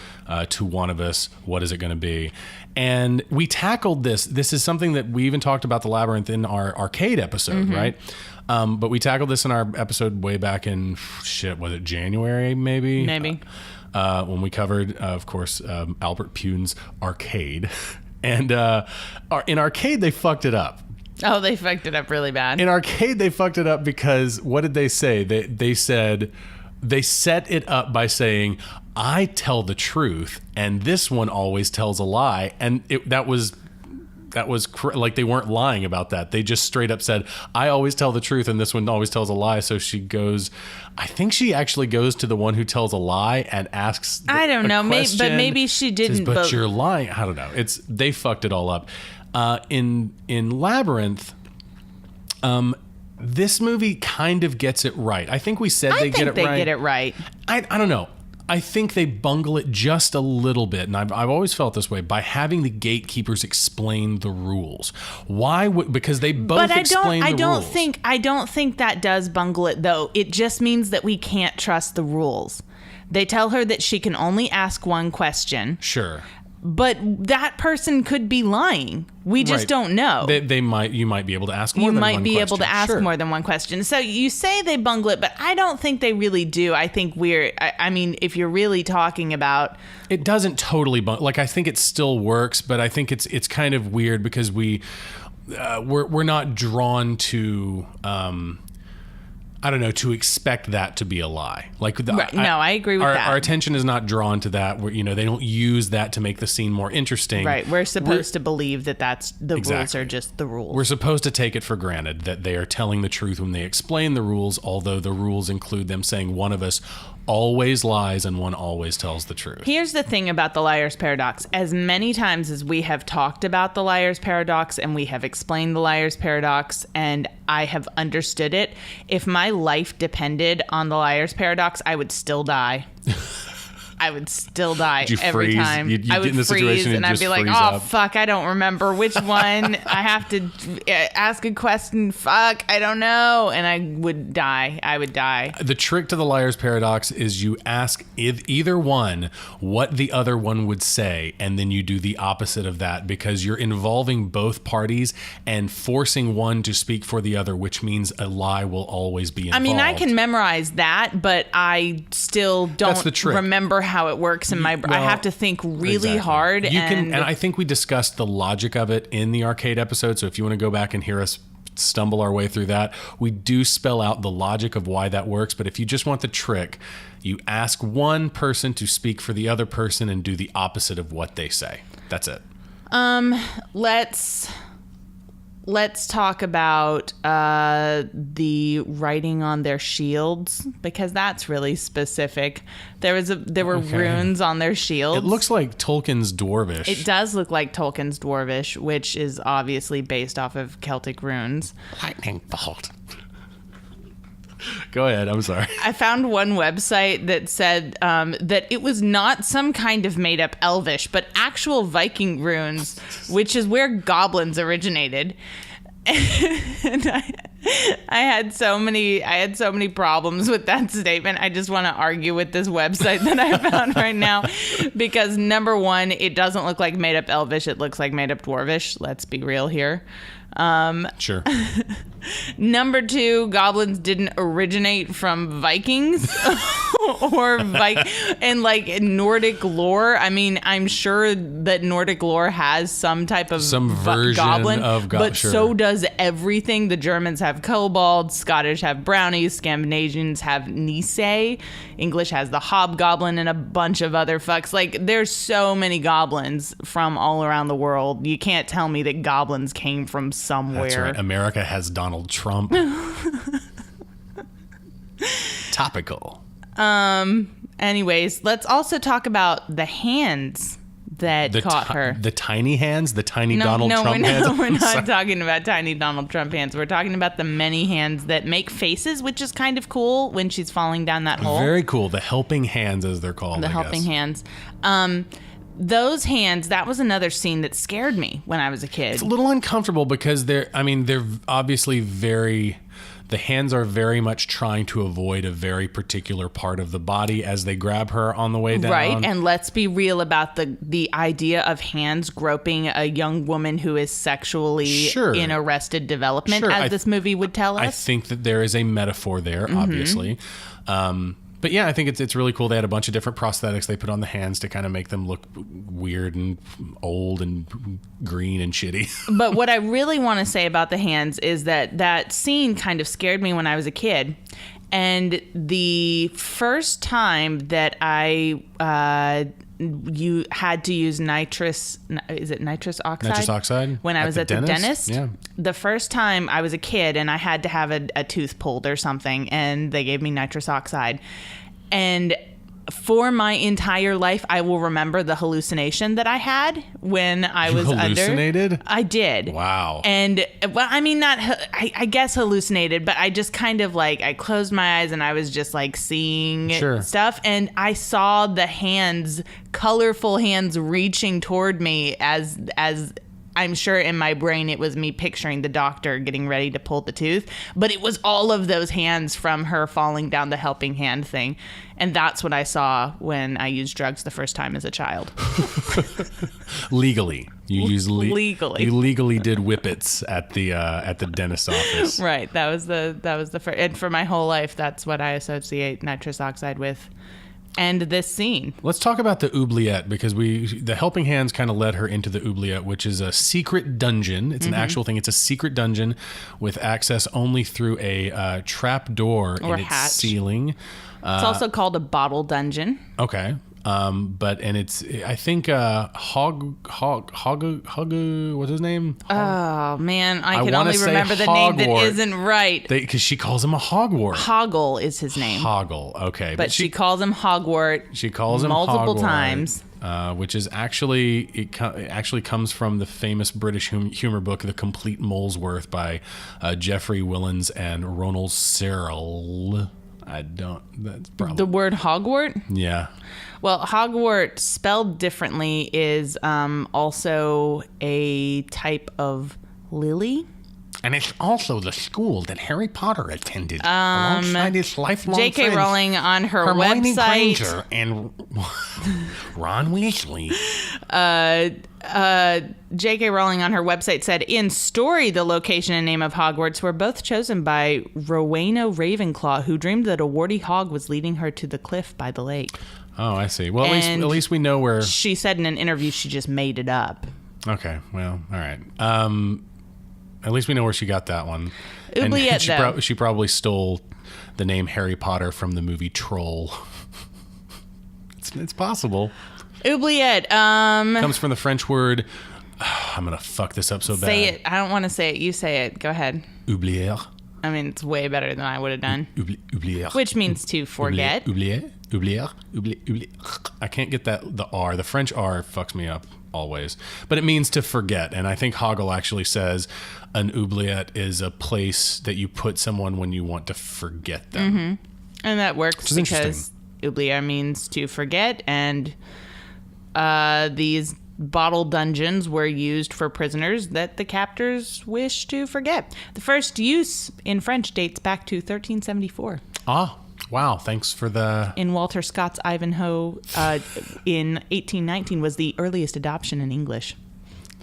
to one of us. What is it going to be? And we tackled this. This is something that we even talked about the Labyrinth in our arcade episode, right? But we tackled this in our episode way back in, was it January maybe? Maybe. When we covered, of course, Albert Pune's Arcade. And in Arcade, they fucked it up. Oh, they fucked it up really bad. In Arcade, they fucked it up because, what did they say? They said... They set it up by saying, I tell the truth, and this one always tells a lie. And that was like they weren't lying about that. They just straight up said, I always tell the truth, and this one always tells a lie. So she goes, I think she actually goes to the one who tells a lie and asks I don't know, maybe she didn't. Says, but you're lying. I don't know. They fucked it all up. In Labyrinth, this movie kind of gets it right. I think we said they get it right. I think they get it right. I don't know. I think they bungle it just a little bit, and I've always felt this way, by having the gatekeepers explain the rules. Why would, because they both explain the rules. I don't think that does bungle it, though. It just means that we can't trust the rules. They tell her that she can only ask one question. Sure. But that person could be lying. We just don't know. You might be able to ask more than one question. You might be able to ask more than one question. So you say they bungle it, but I don't think they really do. I think I mean, if you're really talking about... It doesn't totally bungle. Like, I think it still works, but I think it's kind of weird because we're not drawn to... I don't know, to expect that to be a lie. Like, I agree with that. Our attention is not drawn to that. Where, they don't use that to make the scene more interesting. Right. We're supposed to believe that rules are just the rules. We're supposed to take it for granted that they are telling the truth when they explain the rules, although the rules include them saying one of us always lies and one always tells the truth. Here's the thing about the liar's paradox. As many times as we have talked about the liar's paradox and we have explained the liar's paradox and I have understood it, if my life depended on the liar's paradox, I would still die. I would still die every time. You'd I get would in the freeze situation and I'd be like, oh, fuck, I don't remember which one. I have to ask a question. Fuck, I don't know. And I would die. The trick to the liar's paradox is you ask either one what the other one would say, and then you do the opposite of that because you're involving both parties and forcing one to speak for the other, which means a lie will always be involved. I mean, I can memorize that, but I still don't remember how it works in my brain. I have to think really hard. And I think we discussed the logic of it in the arcade episode. So if you want to go back and hear us stumble our way through that, we do spell out the logic of why that works. But if you just want the trick, you ask one person to speak for the other person and do the opposite of what they say. That's it. Let's talk about the writing on their shields, because that's really specific. There were runes on their shields. It looks like Tolkien's Dwarvish. It does look like Tolkien's Dwarvish, which is obviously based off of Celtic runes. Lightning bolt. Go ahead. I'm sorry. I found one website that said that it was not some kind of made-up Elvish, but actual Viking runes, which is where goblins originated. And I had so many problems with that statement. I just want to argue with this website that I found right now, because number one, it doesn't look like made-up Elvish. It looks like made-up Dwarvish. Let's be real here. Sure. Number two, goblins didn't originate from Vikings and like Nordic lore. I mean, I'm sure that Nordic lore has some type of version goblin, of but so does everything. The Germans have kobolds, Scottish have brownies, Scandinavians have Nisei, English has the hobgoblin, and a bunch of other fucks. Like, there's so many goblins from all around the world. You can't tell me that goblins came from somewhere. That's right. America has Donald Trump. Topical. Anyways, let's also talk about the hands that caught her. The tiny hands? The tiny Donald Trump hands? No, we're not talking about tiny Donald Trump hands. We're talking about the many hands that make faces, which is kind of cool when she's falling down that hole. Very cool. The helping hands, as they're called. The helping hands. Those hands, that was another scene that scared me when I was a kid. It's a little uncomfortable because they're obviously the hands are very much trying to avoid a very particular part of the body as they grab her on the way down. Right, and let's be real about the idea of hands groping a young woman who is sexually in arrested development, as this movie would tell us. I think that there is a metaphor there, obviously. But yeah, I think it's really cool. They had a bunch of different prosthetics they put on the hands to kind of make them look weird and old and green and shitty. But what I really want to say about the hands is that scene kind of scared me when I was a kid. And the first time that you had to use nitrous oxide? Nitrous oxide? When I was at the dentist. Yeah. The first time I was a kid and I had to have a tooth pulled or something, and they gave me nitrous oxide. And for my entire life, I will remember the hallucination that I had when I was hallucinated? under. I did. Wow. And, well, I mean, I guess hallucinated, but I just kind of like, I closed my eyes and I was just like seeing stuff. And I saw the hands, colorful hands reaching toward me as I'm sure in my brain it was me picturing the doctor getting ready to pull the tooth, but it was all of those hands from her falling down the helping hand thing. And that's what I saw when I used drugs the first time as a child. Legally. Legally. You legally did whippets at the dentist's office. Right. That was the first, and for my whole life, that's what I associate nitrous oxide with. And this scene. Let's talk about the oubliette, because the helping hands kind of led her into the oubliette, which is a secret dungeon. It's an actual thing. It's a secret dungeon with access only through a trap door in its ceiling. It's also called a bottle dungeon. Okay. It's, I think, Hoggu, what's his name? Oh, man. I can only remember the name that isn't right. Because she calls him a Hogwart. Hoggle is his name. Hoggle, okay. But she calls him Hogwart. She calls him multiple Hogwart, times. Which is actually, actually comes from the famous British humor book, The Complete Molesworth by Geoffrey Willens and Ronald Searle. That's probably... The word Hogwart? Yeah. Well, Hogwart, spelled differently, is also a type of lily. And it's also the school that Harry Potter attended alongside his lifelong J.K. friends, Rowling on her Hermione website. Granger and Ron Weasley. J.K. Rowling on her website said, in story, the location and name of Hogwarts were both chosen by Rowena Ravenclaw, who dreamed that a warty hog was leading her to the cliff by the lake. Oh, I see. Well, at least we know where... She said in an interview she just made it up. Okay, well, all right. At least we know where she got that one. Oubliette, and she probably stole the name Harry Potter from the movie Troll. It's possible. Oubliette. Comes from the French word... I'm going to fuck this up so bad. Say it. I don't want to say it. You say it. Go ahead. Oublier. I mean, it's way better than I would have done. Oublier. Which means to forget. Oublier. I can't get the R. The French R fucks me up always. But it means to forget. And I think Hoggle actually says an oubliette is a place that you put someone when you want to forget them. Mm-hmm. And that works because oublier means to forget. And these bottle dungeons were used for prisoners that the captors wished to forget. The first use in French dates back to 1374. Ah, wow. Thanks for the... In Walter Scott's Ivanhoe in 1819 was the earliest adoption in English.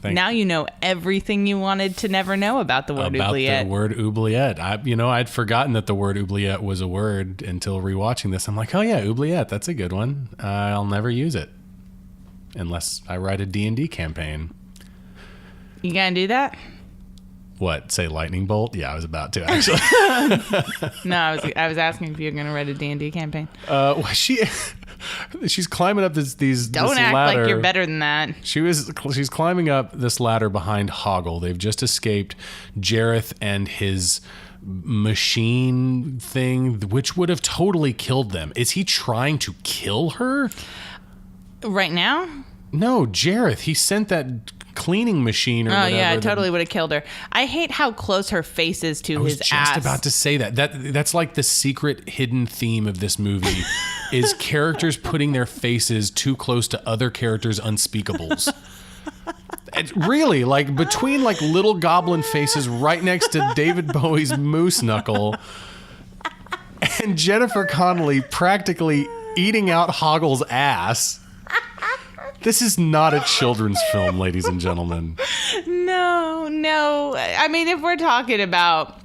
Now you know everything you wanted to never know about the word oubliette. About the word oubliette. I'd forgotten that the word oubliette was a word until rewatching this. I'm like, oh yeah, oubliette. That's a good one. I'll never use it. Unless I write a D&D campaign. You gonna do that? What? Say lightning bolt? Yeah, I was about to actually. No, I was asking if you were gonna write a D&D campaign. She's climbing up this act ladder. like you're better than that. She's climbing up this ladder behind Hoggle. They've just escaped Jareth and his machine thing, which would have totally killed them. Is he trying to kill her? Right now? No, Jareth. He sent that cleaning machine or whatever. Oh, yeah, I totally would have killed her. I hate how close her face is to his ass. I was just about to say that. That's like the secret hidden theme of this movie is characters putting their faces too close to other characters' unspeakables. It's really, like, between, like, little goblin faces right next to David Bowie's moose knuckle and Jennifer Connelly practically eating out Hoggle's ass. This is not a children's film, ladies and gentlemen. No. I mean, if we're talking about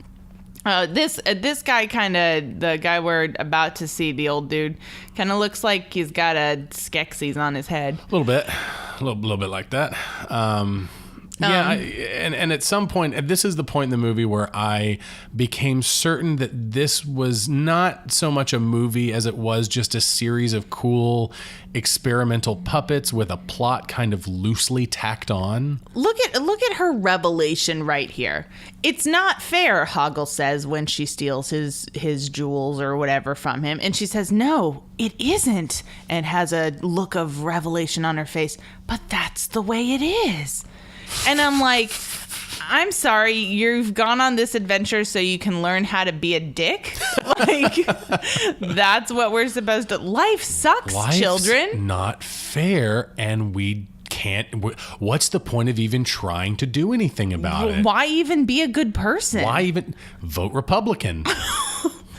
this guy, kind of the guy we're about to see, the old dude, kind of looks like he's got a Skeksis on his head. A little bit like that. Yeah, and at some point, this is the point in the movie where I became certain that this was not so much a movie as it was just a series of cool experimental puppets with a plot kind of loosely tacked on. Look at her revelation right here. It's not fair, Hoggle says when she steals his jewels or whatever from him. And she says, no, it isn't. And has a look of revelation on her face. But that's the way it is. And I'm like, I'm sorry, you've gone on this adventure so you can learn how to be a dick? Like, that's what we're supposed to... Life sucks, Life's children. Not fair, and we can't... What's the point of even trying to do anything about it? Why even be a good person? Why even... Vote Republican.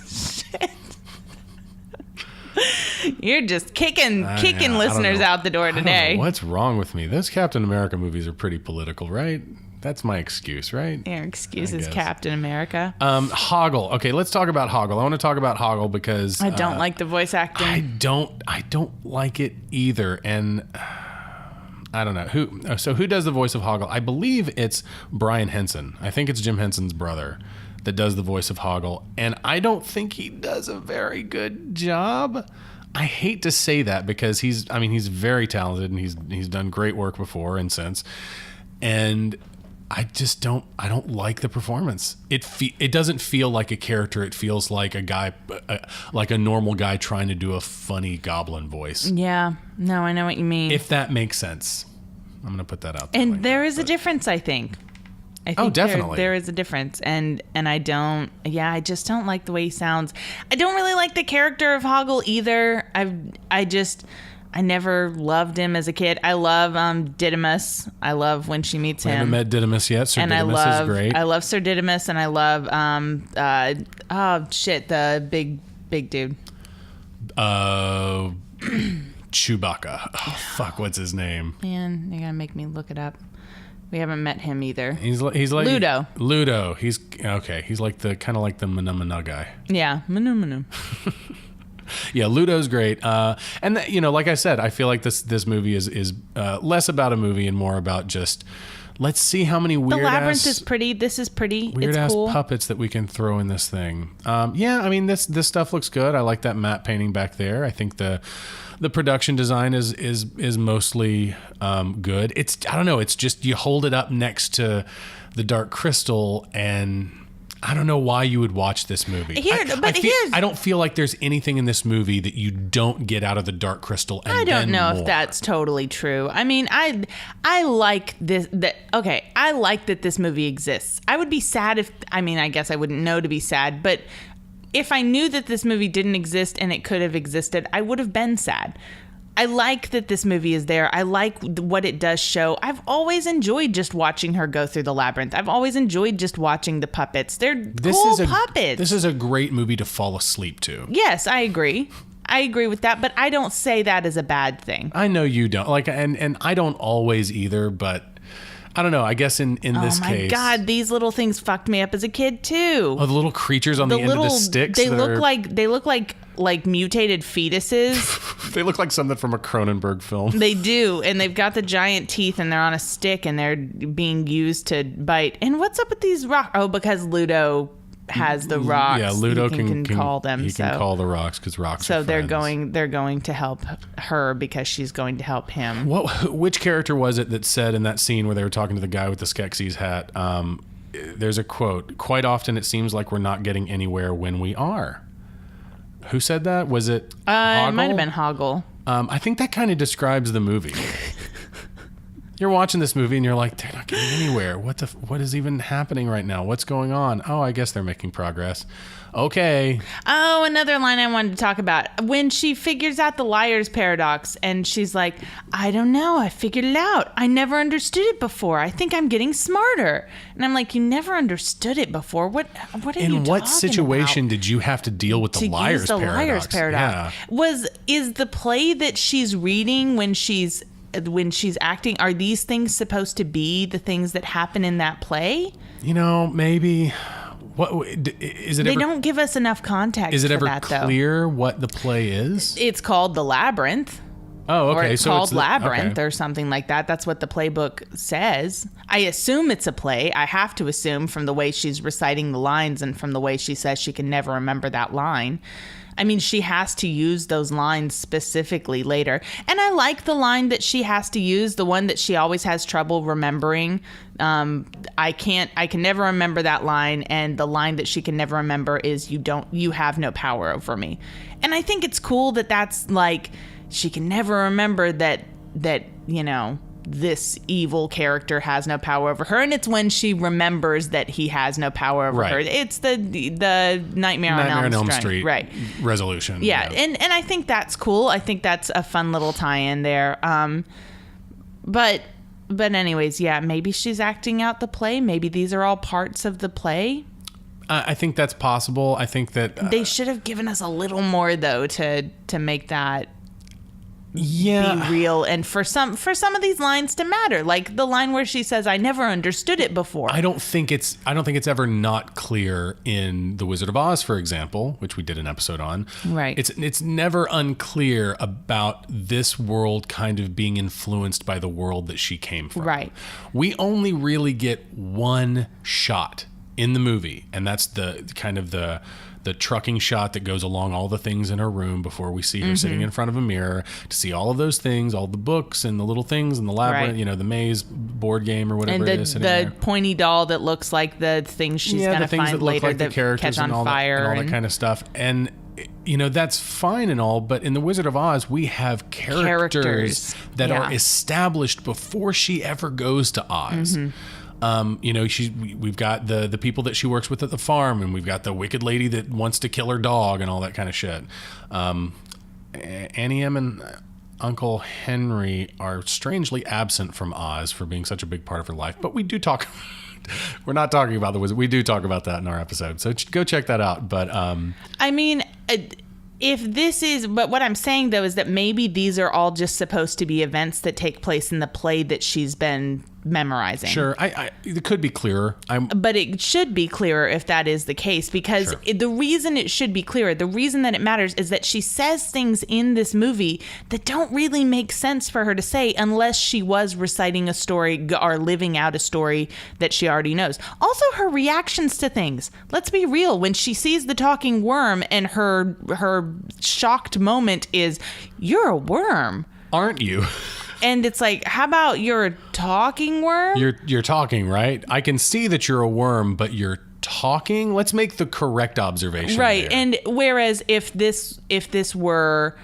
Shit. You're just kicking listeners out the door today. I don't know what's wrong with me? Those Captain America movies are pretty political, right? That's my excuse, right? Your excuse is Captain America. Hoggle. Okay, let's talk about Hoggle. I want to talk about Hoggle because I don't like the voice acting. I don't like it either, and I don't know who. So who does the voice of Hoggle? I believe it's Brian Henson. I think it's Jim Henson's brother that does the voice of Hoggle, and I don't think he does a very good job. I hate to say that because he's very talented and he's done great work before and since, and I don't like the performance. It doesn't feel like a character. It feels like a guy, like a normal guy trying to do a funny goblin voice. Yeah, no, I know what you mean. If that makes sense, I'm gonna put that out there. And there is a difference, I think. Definitely. There is a difference, and I just don't like the way he sounds. I don't really like the character of Hoggle either. I never loved him as a kid. I love Didymus. I love when she meets him. I haven't met Didymus yet. Sir Didymus is great. I love Sir Didymus, and I love the big dude. Chewbacca. Oh fuck, what's his name? Man, you're gonna make me look it up. We haven't met him either. He's like Ludo. Ludo. He's okay. He's like the kind of like the Mana guy. Yeah, Mana. Yeah, Ludo's great. And like I said, I feel like this movie is less about a movie and more about just let's see how many weird. The labyrinth is pretty. This is pretty. Weird it's cool. puppets that we can throw in this thing. Yeah, I mean this stuff looks good. I like that matte painting back there. I think the production design is mostly good. I don't know. It's just you hold it up next to the Dark Crystal, and I don't know why you would watch this movie. I don't feel like there's anything in this movie that you don't get out of the Dark Crystal. And I don't know more. if that's totally true. I mean, I like this. I like that this movie exists. I would be sad if. I mean, I guess I wouldn't know to be sad, but. If I knew that this movie didn't exist and it could have existed, I would have been sad. I like that this movie is there. I like what it does show. I've always enjoyed just watching her go through the labyrinth. I've always enjoyed just watching the puppets. They're cool puppets. This is a great movie to fall asleep to. Yes, I agree. I agree with that, but I don't say that as a bad thing. I know you don't. And I don't always either, but I don't know. I guess in this case. Oh my God, these little things fucked me up as a kid too. Oh, the little creatures on the end of the sticks. They look like mutated fetuses. They look like something from a Cronenberg film. They do, and they've got the giant teeth, and they're on a stick, and they're being used to bite. And what's up with these rocks? Oh, because Ludo has the rocks. Yeah, Ludo can call them. He can call the rocks because rocks. So are friends. they're going to help her because she's going to help him. Which character was it that said in that scene where they were talking to the guy with the Skeksis hat? There's a quote. Quite often, it seems like we're not getting anywhere when we are. Who said that? Was it? Hoggle? It might have been Hoggle. I think that kind of describes the movie. You're watching this movie and you're like, they're not getting anywhere. What is even happening right now? What's going on? Oh, I guess they're making progress. Okay. Oh, another line I wanted to talk about. When she figures out the liar's paradox and she's like, I don't know. I figured it out. I never understood it before. I think I'm getting smarter. And I'm like, you never understood it before? What are you talking about? In what situation did you have to deal with the liar's paradox? Yeah. Is the play that she's reading when she's acting, are these things supposed to be the things that happen in that play? Maybe. What is it? They don't give us enough context. Is it ever for that, clear what the play is? It's called The Labyrinth. Oh, okay. Or it's So called it's Labyrinth okay. or something like that. That's what the playbook says. I assume it's a play. I have to assume from the way she's reciting the lines and from the way she says she can never remember that line. I mean, she has to use those lines specifically later. And I like the line that she has to use, the one that she always has trouble remembering. I can never remember that line. And the line that she can never remember is you have no power over me. And I think it's cool that that's like, she can never remember that, this evil character has no power over her, and it's when she remembers that he has no power over her. It's the Nightmare on Elm Street right resolution. Yeah. And I think that's cool. I think that's a fun little tie-in there. But anyways, yeah, maybe she's acting out the play. Maybe these are all parts of the play. I think that's possible. I think that they should have given us a little more though to make that be real, and for some of these lines to matter, like the line where she says, "I never understood it before." I don't think it's ever not clear in The Wizard of Oz, for example, which we did an episode on. Right. It's never unclear about this world kind of being influenced by the world that she came from. Right. We only really get one shot in the movie, and that's the kind of the trucking shot that goes along all the things in her room before we see her sitting in front of a mirror to see all of those things, all the books and the little things and the labyrinth, right. The maze board game or whatever and it is. And the pointy doll that looks like the things she's going to find later like that catch on fire. And all that kind of stuff. And, that's fine and all, but in The Wizard of Oz, we have characters that are established before she ever goes to Oz. We've got the people that she works with at the farm, and we've got the wicked lady that wants to kill her dog and all that kind of shit. Annie M and Uncle Henry are strangely absent from Oz for being such a big part of her life, but we do talk. We're not talking about the Wizard. We do talk about that in our episode, so go check that out. But I mean, but what I'm saying though is that maybe these are all just supposed to be events that take place in the play that she's been memorizing. Sure, it could be clearer. But it should be clearer if that is the case, because the reason it should be clearer, the reason that it matters, is that she says things in this movie that don't really make sense for her to say unless she was reciting a story or living out a story that she already knows. Also, her reactions to things. Let's be real. When she sees the talking worm, and her shocked moment is, "You're a worm, aren't you?" And it's like, how about you're a talking worm? You're talking, right? I can see that you're a worm, but you're talking. Let's make the correct observation. Right. There. And whereas if this were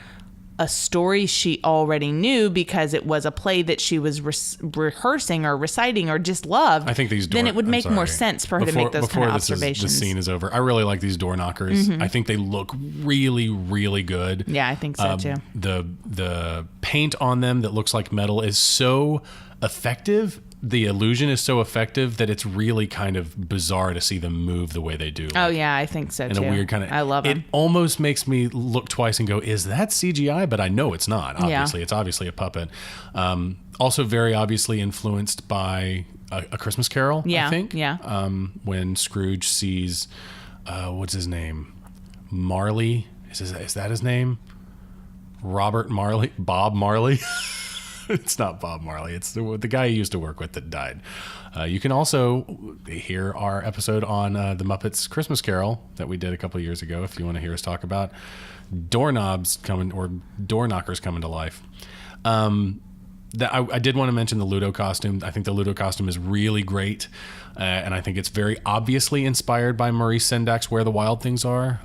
a story she already knew because it was a play that she was rehearsing or reciting or just loved, I think then it would make more sense for her to make those kind of observations. Before the scene is over, I really like these door knockers. I think they look really, really good. Yeah, I think so too. The paint on them that looks like metal is so effective. The illusion is so effective that it's really kind of bizarre to see them move the way they do. Oh yeah, I think so too. In a weird kind of, I love it. It almost makes me look twice and go, "Is that CGI?" But I know it's not. Obviously, it's obviously a puppet. Also, very obviously influenced by A Christmas Carol. Yeah, I think. Yeah. When Scrooge sees, what's his name, Marley. Is that his name? Robert Marley, Bob Marley. It's not Bob Marley. It's the guy he used to work with that died. You can also hear our episode on the Muppets Christmas Carol that we did a couple of years ago if you want to hear us talk about door knockers coming to life. I did want to mention the Ludo costume. I think the Ludo costume is really great. And I think it's very obviously inspired by Maurice Sendak's Where the Wild Things Are.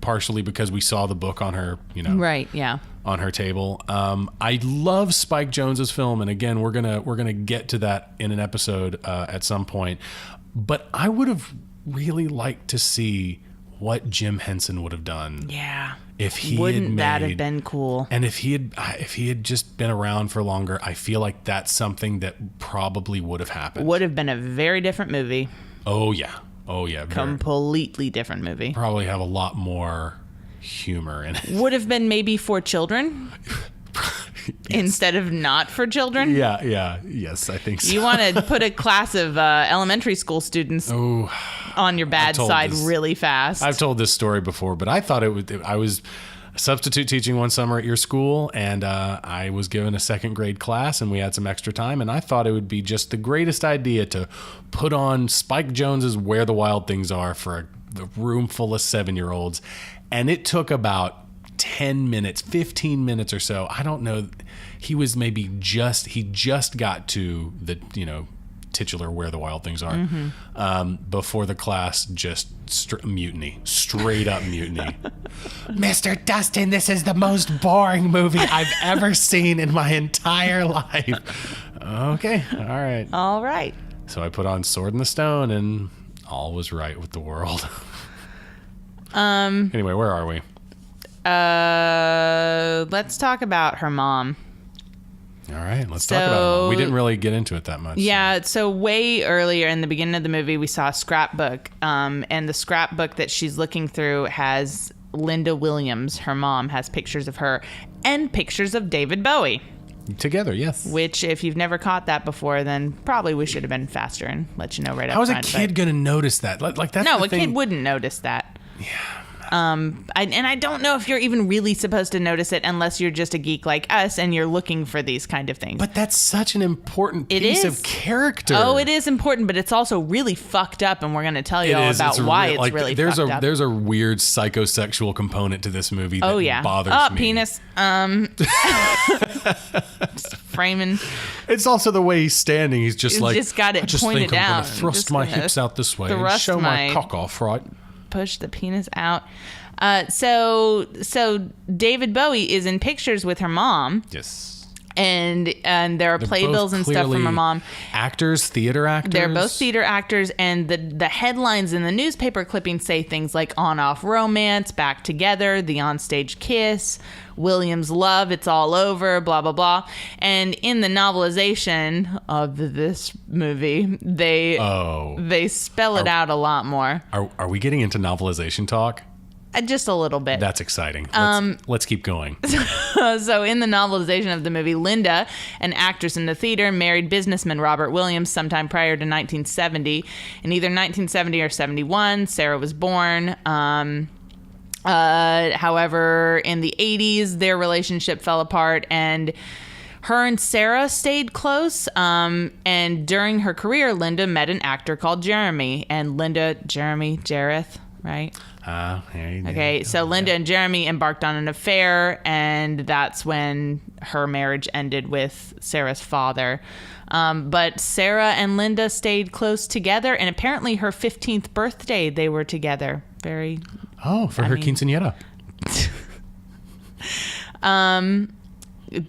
Partially because we saw the book on her, right, yeah, on her table. I love Spike Jonze's film, and again, we're gonna get to that in an episode at some point. But I would have really liked to see what Jim Henson would have done. Yeah, if he wouldn't that have been cool? And if he had just been around for longer, I feel like that's something that probably would have happened. Would have been a very different movie. Oh yeah. Completely different movie. Probably have a lot more humor in it. Would have been maybe for children instead of not for children. Yes, I think so. You want to put a class of elementary school students on your bad side really fast. I've told this story before, but I thought I was substitute teaching one summer at your school, and I was given a second grade class, and we had some extra time, and I thought it would be just the greatest idea to put on Spike Jonze's Where the Wild Things Are for a room full of 7-year-olds. And it took about 10 minutes, 15 minutes or so. I don't know. He was maybe he just got to the, titular Where the Wild Things Are, before the class just mutiny, straight up mutiny. Mr. Dustin, this is the most boring movie I've ever seen in my entire life. Okay, all right. So I put on Sword in the Stone, and all was right with the world. Anyway, where are we? Let's talk about her mom. All right, let's talk about her mom. We didn't really get into it that much. Yeah, so way earlier in the beginning of the movie, we saw a scrapbook, and the scrapbook that she's looking through has Linda Williams, her mom, has pictures of her and pictures of David Bowie. Together, yes. Which, if you've never caught that before, then probably we should have been faster and let you know right up front. How is a kid going to notice that? Like that's no, the a thing. kid wouldn't notice that. Yeah. I don't know if you're even really supposed to notice it unless you're just a geek like us and you're looking for these kind of things. But that's such an important piece of character. Oh, it is important, but it's also really fucked up, and we're going to tell you all about why it's really fucked up. There's a weird psychosexual component to this movie that bothers me. Penis. Framing. It's also the way he's standing. He's just like, just got it I just pointed think I'm out. going to thrust my hips out this way and show my cock off, right? Push the penis out. So David Bowie is in pictures with her mom. Yes. And there are playbills and stuff from her mom. Theater actors. They're both theater actors, and the headlines in the newspaper clippings say things like on-off romance, back together, the onstage kiss, Williams love, it's all over, blah, blah, blah. And in the novelization of this movie, they spell it out a lot more. Are we getting into novelization talk? Just a little bit. That's exciting. Let's keep going. So in the novelization of the movie, Linda, an actress in the theater, married businessman Robert Williams sometime prior to 1970. In either 1970 or 71, Sarah was born. However, in the 80s, their relationship fell apart, and her and Sarah stayed close. And during her career, Linda met an actor called Jeremy. And Jeremy Jareth, right? Okay, so Linda and Jeremy embarked on an affair, and that's when her marriage ended with Sarah's father. But Sarah and Linda stayed close together, and apparently her 15th birthday, they were together. Her quinceañera.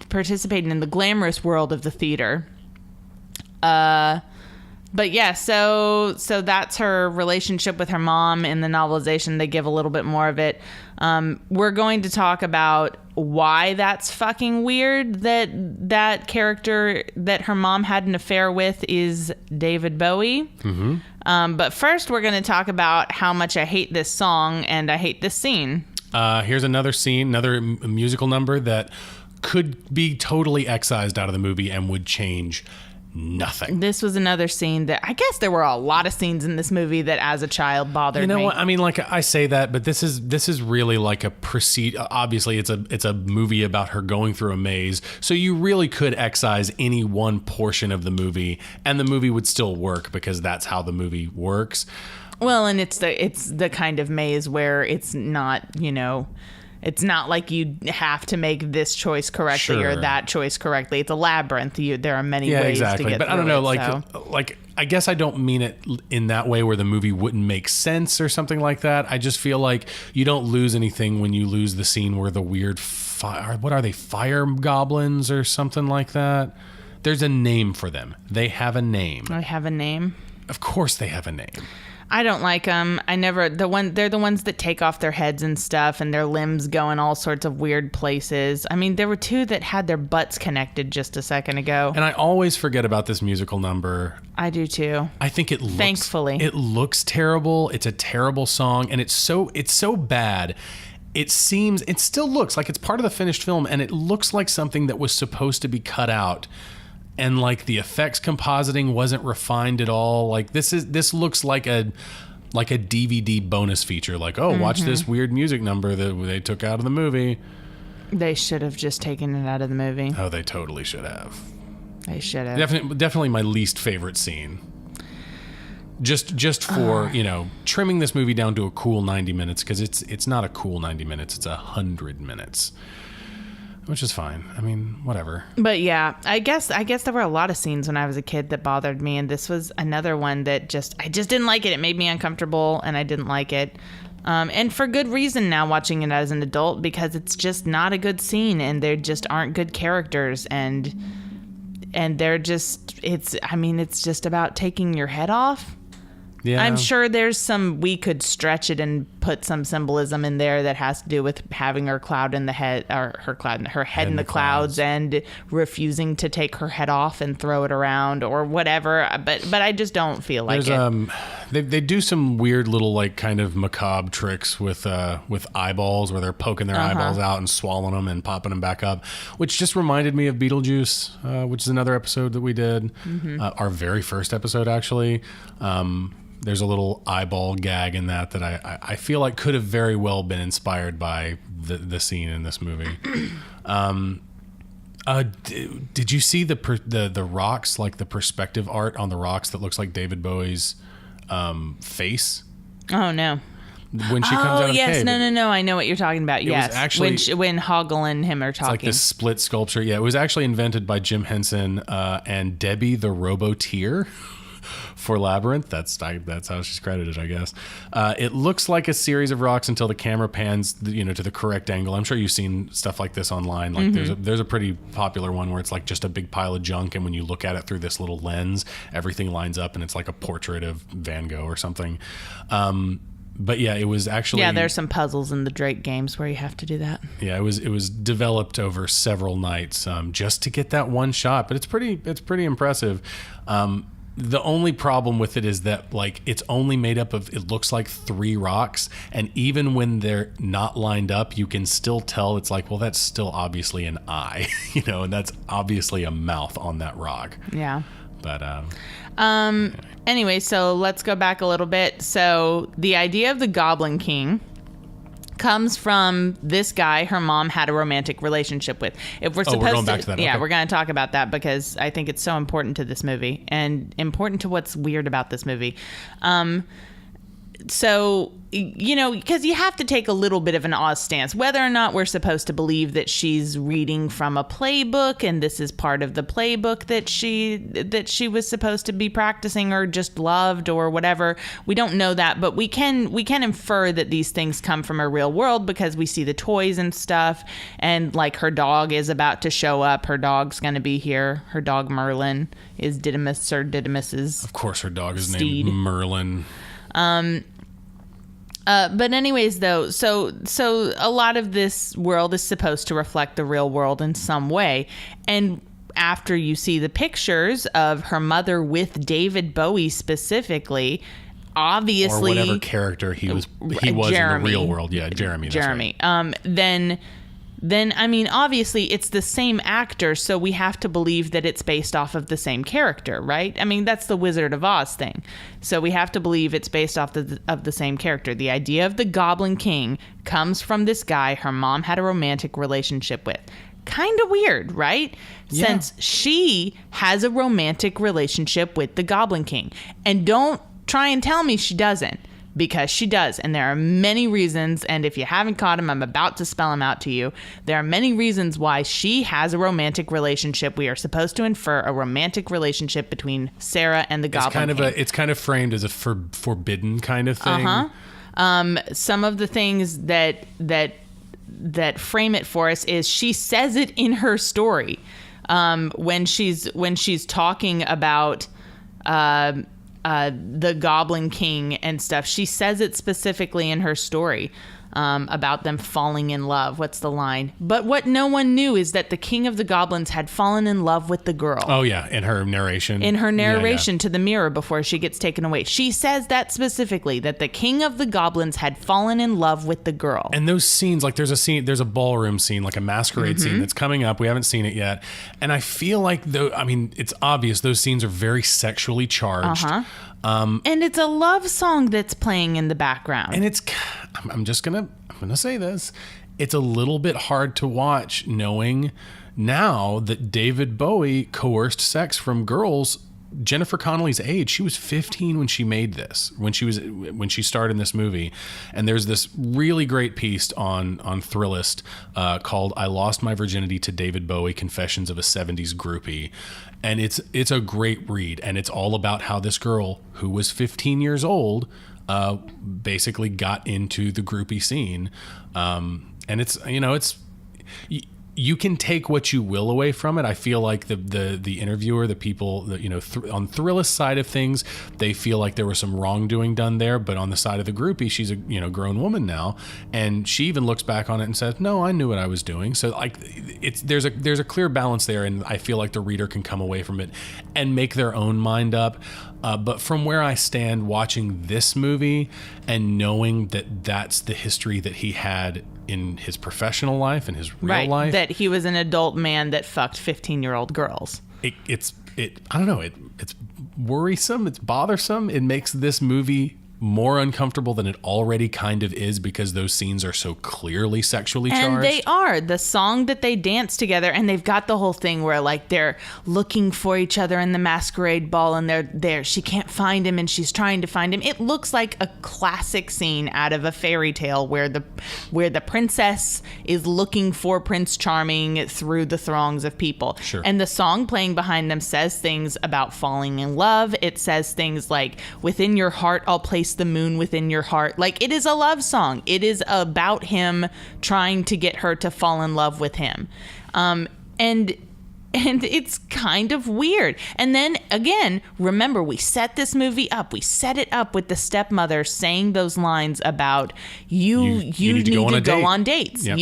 Participating in the glamorous world of the theater. But yeah, so that's her relationship with her mom. In the novelization, they give a little bit more of it. We're going to talk about why that's fucking weird that character that her mom had an affair with is David Bowie. Mm-hmm. But first, we're going to talk about how much I hate this song and I hate this scene. Here's another scene, another musical number that could be totally excised out of the movie and would change nothing. This was another scene that I guess there were a lot of scenes in this movie that as a child bothered me. You know what? I mean, like I say that, but this is really like a obviously it's a movie about her going through a maze. So you really could excise any one portion of the movie and the movie would still work because that's how the movie works. Well, and it's the kind of maze where it's not, it's not like you have to make this choice correctly or that choice correctly. It's a labyrinth. There are many ways to get but through I don't know, it, like I guess I don't mean it in that way where the movie wouldn't make sense or something like that. I just feel like you don't lose anything when you lose the scene where the weird what are they, fire goblins or something like that? There's a name for them. They have a name. I have a name. Of course they have a name. I don't like them. They're the ones that take off their heads and stuff and their limbs go in all sorts of weird places. I mean, there were two that had their butts connected just a second ago. And I always forget about this musical number. I do too. I think it looks, thankfully, it looks terrible. It's a terrible song and it's so bad. It still looks like it's part of the finished film and it looks like something that was supposed to be cut out. And like the effects compositing wasn't refined at all. Like this looks like like a DVD bonus feature, like, oh, watch this weird music number that they took out of the movie. They should have just taken it out of the movie. Oh, they totally should have. They should have. Definitely my least favorite scene. Just for, trimming this movie down to a cool 90 minutes, because it's not a cool 90 minutes, it's 100 minutes. Which is fine. I mean, whatever. But yeah, I guess there were a lot of scenes when I was a kid that bothered me, and this was another one that I just didn't like it. It made me uncomfortable, and I didn't like it. And for good reason now, watching it as an adult, because it's just not a good scene, and there just aren't good characters, and they're just, it's just about taking your head off. Yeah. I'm sure we could stretch it and put some symbolism in there that has to do with having her head in the clouds and refusing to take her head off and throw it around or whatever. But I just don't feel like it. They do some weird little like kind of macabre tricks with eyeballs where they're poking their eyeballs out and swallowing them and popping them back up, which just reminded me of Beetlejuice, which is another episode that we did, our very first episode actually. There's a little eyeball gag in that I feel like could have very well been inspired by the scene in this movie. Did you see the rocks, like the perspective art on the rocks that looks like David Bowie's face? Oh no. When she comes out of the cave. No, I know what you're talking about. Yes, actually, when Hoggle and him are talking. It's like this split sculpture. Yeah, it was actually invented by Jim Henson and Debbie the Roboteer. For Labyrinth, that's how she's credited, I guess. It looks like a series of rocks until the camera pans, to the correct angle. I'm sure you've seen stuff like this online. Like there's a pretty popular one where it's like just a big pile of junk, and when you look at it through this little lens, everything lines up, and it's like a portrait of Van Gogh or something. But yeah, it was actually... Yeah, there's some puzzles in the Drake games where you have to do that. Yeah, it was developed over several nights just to get that one shot, but it's pretty impressive. The only problem with it is that like it's only made up of, it looks like 3 rocks, and even when they're not lined up, you can still tell it's like, well, that's still obviously an eye, and that's obviously a mouth on that rock. Yeah. But anyway, so let's go back a little bit. So the idea of the Goblin King comes from this guy her mom had a romantic relationship with. If we're going back to that. Yeah, okay. We're going to talk about that because I think it's so important to this movie and important to what's weird about this movie. So, because you have to take a little bit of an Oz stance, whether or not we're supposed to believe that she's reading from a playbook and this is part of the playbook that she was supposed to be practicing or just loved or whatever. We don't know that, but we can infer that these things come from a real world because we see the toys and stuff, and like her dog is about to show up. Her dog's going to be here. Her dog Merlin is Didymus's. Of course, her dog is steed. named Merlin. But anyways, though, so a lot of this world is supposed to reflect the real world in some way. And after you see the pictures of her mother with David Bowie specifically, obviously, or whatever character he was Jeremy, in the real world. Yeah, Jeremy. Jeremy. Right. Then, I mean, obviously it's the same actor, so we have to believe that it's based off of the same character, right? I mean, that's the Wizard of Oz thing. So we have to believe it's based off of the same character. The idea of the Goblin King comes from this guy her mom had a romantic relationship with. Kind of weird, right? Yeah. Since she has a romantic relationship with the Goblin King. And don't try and tell me she doesn't. Because she does, and there are many reasons, and if you haven't caught them, I'm about to spell them out to you. There are many reasons why she has a romantic relationship. We are supposed to infer a romantic relationship between Sarah and the Goblin King. It's kind of framed as a forbidden kind of thing. Some of the things that frame it for us is she says it in her story when she's talking about the Goblin King and stuff. She says it specifically in her story about them falling in love. What's the line? But what no one knew is that the King of the Goblins had fallen in love with the girl. Oh, yeah. In her narration. To the mirror before she gets taken away. She says that specifically, that the King of the Goblins had fallen in love with the girl. And those scenes, like there's a ballroom scene, like a masquerade scene that's coming up. We haven't seen it yet. And I feel like, it's obvious those scenes are very sexually charged. And it's a love song that's playing in the background. And I'm gonna say this. It's a little bit hard to watch knowing now that David Bowie coerced sex from girls Jennifer Connelly's age. She was 15 when she made this, when she starred in this movie. And there's this really great piece on Thrillist called "I Lost My Virginity to David Bowie: Confessions of a 70s Groupie." And it's a great read, and it's all about how this girl who was 15 years old basically got into the groupie scene. And you can take what you will away from it. I feel like the interviewer, the people that, on Thrillist side of things, they feel like there was some wrongdoing done there. But on the side of the groupie, she's a grown woman now, and she even looks back on it and says, "No, I knew what I was doing." So like, there's a clear balance there, and I feel like the reader can come away from it and make their own mind up. But from where I stand watching this movie and knowing that that's the history that he had in his professional life and his real life, that he was an adult man that fucked 15-year-old girls. I don't know. It's worrisome. It's bothersome. It makes this movie more uncomfortable than it already kind of is, because those scenes are so clearly sexually charged. And they are. The song that they dance together, and they've got the whole thing where like they're looking for each other in the masquerade ball, and they're there. She can't find him and she's trying to find him. It looks like a classic scene out of a fairy tale where the princess is looking for Prince Charming through the throngs of people. Sure. And the song playing behind them says things about falling in love. It says things like, "Within your heart, I'll place the moon within your heart." Like, it is a love song. It is about him trying to get her to fall in love with him. And it's kind of weird. And then again, remember, we set this movie up. We set it up with the stepmother saying those lines about you need to go on dates. Yep.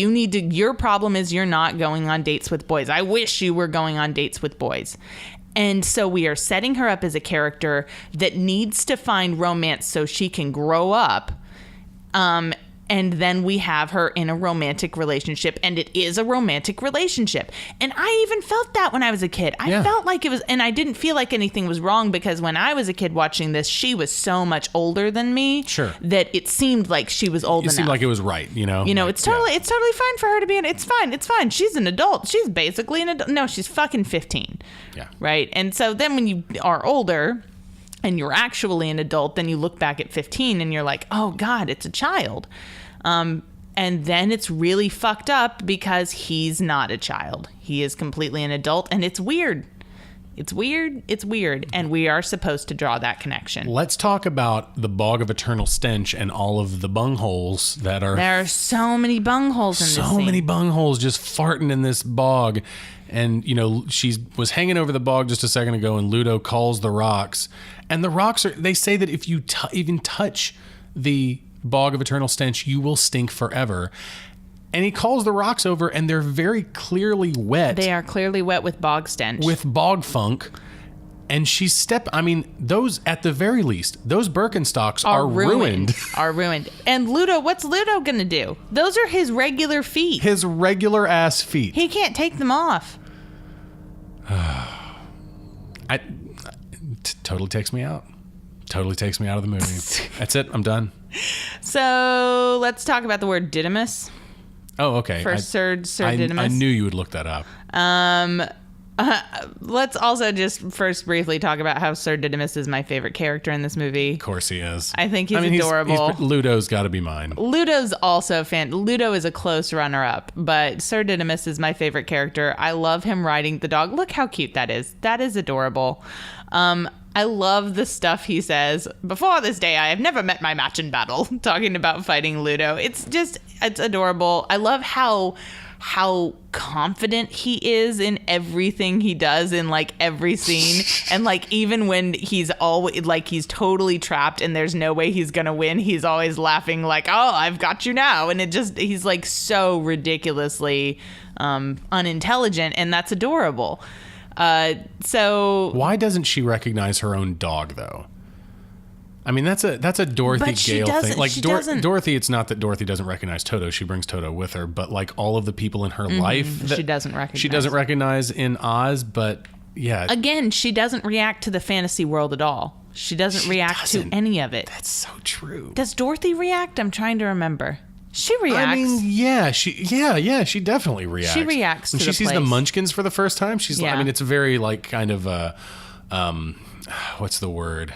Your problem is you're not going on dates with boys. I wish you were going on dates with boys. And so we are setting her up as a character that needs to find romance so she can grow up. And then we have her in a romantic relationship, and it is a romantic relationship. And I even felt that when I was a kid. I felt like it was, and I didn't feel like anything was wrong, because when I was a kid watching this, she was so much older than me. Sure. That it seemed like she was old enough. It seemed like it was right, it's totally fine for her to be it's fine. She's an adult. She's basically an adult. No, she's fucking 15. Yeah. Right? And so then when you are older and you're actually an adult, then you look back at 15 and you're like, oh God, it's a child. And then it's really fucked up because he's not a child. He is completely an adult, and it's weird. It's weird. And we are supposed to draw that connection. Let's talk about the bog of eternal stench and all of the bungholes that are... There are so many bungholes in this scene. So many bungholes just farting in this bog. And, she was hanging over the bog just a second ago, and Ludo calls the rocks. And the rocks they say that if you even touch the bog of eternal stench, you will stink forever. And he calls the rocks over, and they're very clearly wet. They are clearly wet with bog stench. With bog funk. And those, at the very least, those Birkenstocks are ruined. Are ruined. And Ludo, what's Ludo going to do? Those are his regular feet. His regular ass feet. He can't take them off. Totally takes me out. Totally takes me out of the movie. That's it. I'm done. So let's talk about the word Didymus. Oh, okay. For Sir Didymus. I knew you would look that up. Let's also just first briefly talk about how Sir Didymus is my favorite character in this movie. Of course he is. I think he's adorable. Ludo's got to be mine. Ludo's also Ludo is a close runner-up, but Sir Didymus is my favorite character. I love him riding the dog. Look how cute that is. That is adorable. I love the stuff he says. Before this day, I have never met my match in battle. Talking about fighting Ludo. It's adorable. I love how confident he is in everything he does in like every scene. And like, even when he's always like, he's totally trapped and there's no way he's going to win, he's always laughing like, oh, I've got you now. And he's like so ridiculously unintelligent, and that's adorable. So why doesn't she recognize her own dog though? I mean, that's a Dorothy Gale thing. Like Dorothy, it's not that Dorothy doesn't recognize Toto. She brings Toto with her, but like all of the people in her life that she doesn't recognize in Oz. But yeah, again, she doesn't react to the fantasy world at all. She doesn't react to any of it. That's so true. Does Dorothy react? I'm trying to remember. She reacts. I mean, yeah, she definitely reacts. She reacts to when she the sees the place. Munchkins for the first time. She's like, Yeah. I mean, it's a very like kind of what's the word?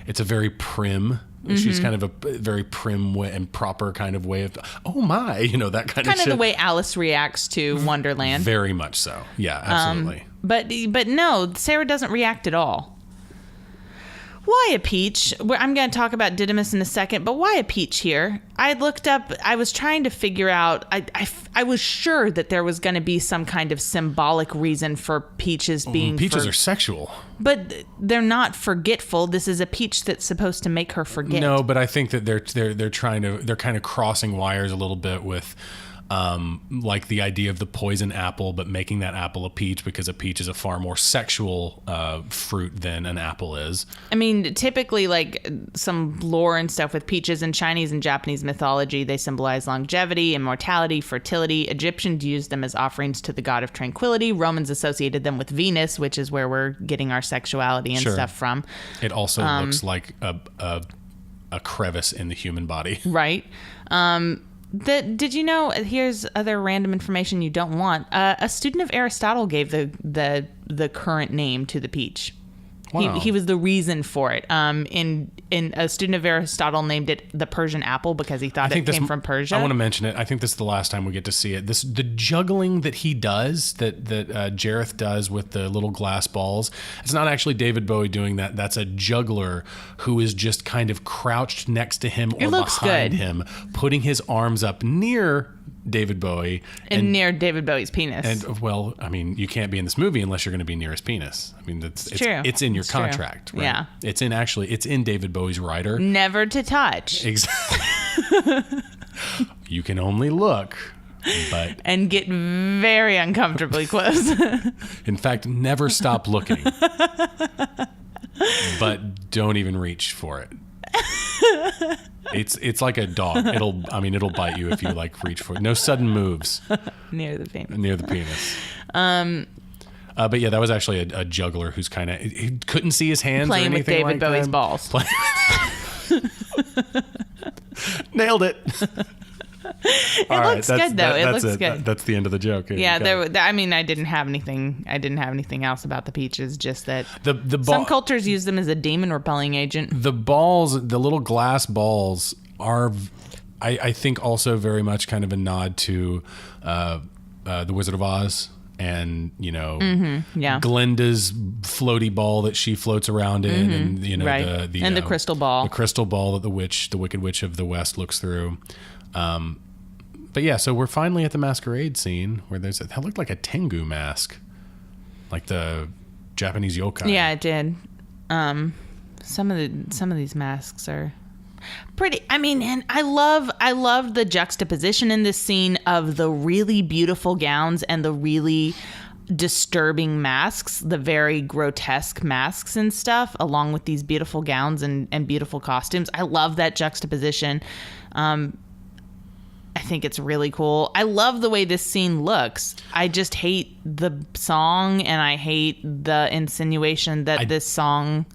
It's a very prim. She's kind of a very prim way and proper kind of way of, oh my, that kind of shit. Kind of the way Alice reacts to Wonderland. Very much so. Yeah, absolutely. But no, Sarah doesn't react at all. Why a peach? I'm going to talk about Didymus in a second, but why a peach here? I looked up, I was trying to figure out, I was sure that there was going to be some kind of symbolic reason for peaches being... Peaches are sexual. But they're not forgetful. This is a peach that's supposed to make her forget. No, but I think that they're kind of crossing wires a little bit with... like the idea of the poison apple, but making that apple a peach because a peach is a far more sexual fruit than an apple is. I mean, typically, like some lore and stuff with peaches in Chinese and Japanese mythology, they symbolize longevity, immortality, fertility. Egyptians used them as offerings to the god of tranquility. Romans associated them with Venus, which is where we're getting our sexuality and stuff from. It also looks like a crevice in the human body. Right. Did you know? Here's other random information you don't want. A student of Aristotle gave the current name to the peach. Wow. He was the reason for it. In a student of Aristotle named it the Persian apple because he thought it came from Persia. I want to mention it. I think this is the last time we get to see it. The juggling that he does, that Jareth does with the little glass balls. It's not actually David Bowie doing that. That's a juggler who is just kind of crouched next to him or behind him, putting his arms up near David Bowie and near David Bowie's penis. And well, I mean, you can't be in this movie unless you're going to be near his penis. I mean, it's true. It's in your It's contract, true. right? Yeah. It's in David Bowie's rider. Never to touch. Exactly. You can only look, but and get very uncomfortably close. In fact, never stop looking. But don't even reach for it. It's like a dog. It'll bite you if you like reach for it. No sudden moves Near the penis. near the penis. But yeah, that was actually a juggler who's kind of, he couldn't see his hands Playing or with anything David like Bowie's that. balls. Nailed it. It looks good though. It looks good. That's the end of the joke. Yeah, I didn't have anything else about the peaches. Just that some cultures use them as a demon repelling agent. The balls, the little glass balls, are, I think, also very much kind of a nod to the Wizard of Oz, and Glinda's floaty ball that she floats around in, and the crystal ball, the crystal ball that the Wicked Witch of the West looks through. But yeah, so we're finally at the masquerade scene where that looked like a Tengu mask, like the Japanese yokai. Yeah, it did. Some of these masks are pretty. I mean, and I love the juxtaposition in this scene of the really beautiful gowns and the really disturbing masks, the very grotesque masks and stuff, along with these beautiful gowns and beautiful costumes. I love that juxtaposition. I think it's really cool. I love the way this scene looks. I just hate the song, and I hate the insinuation that this song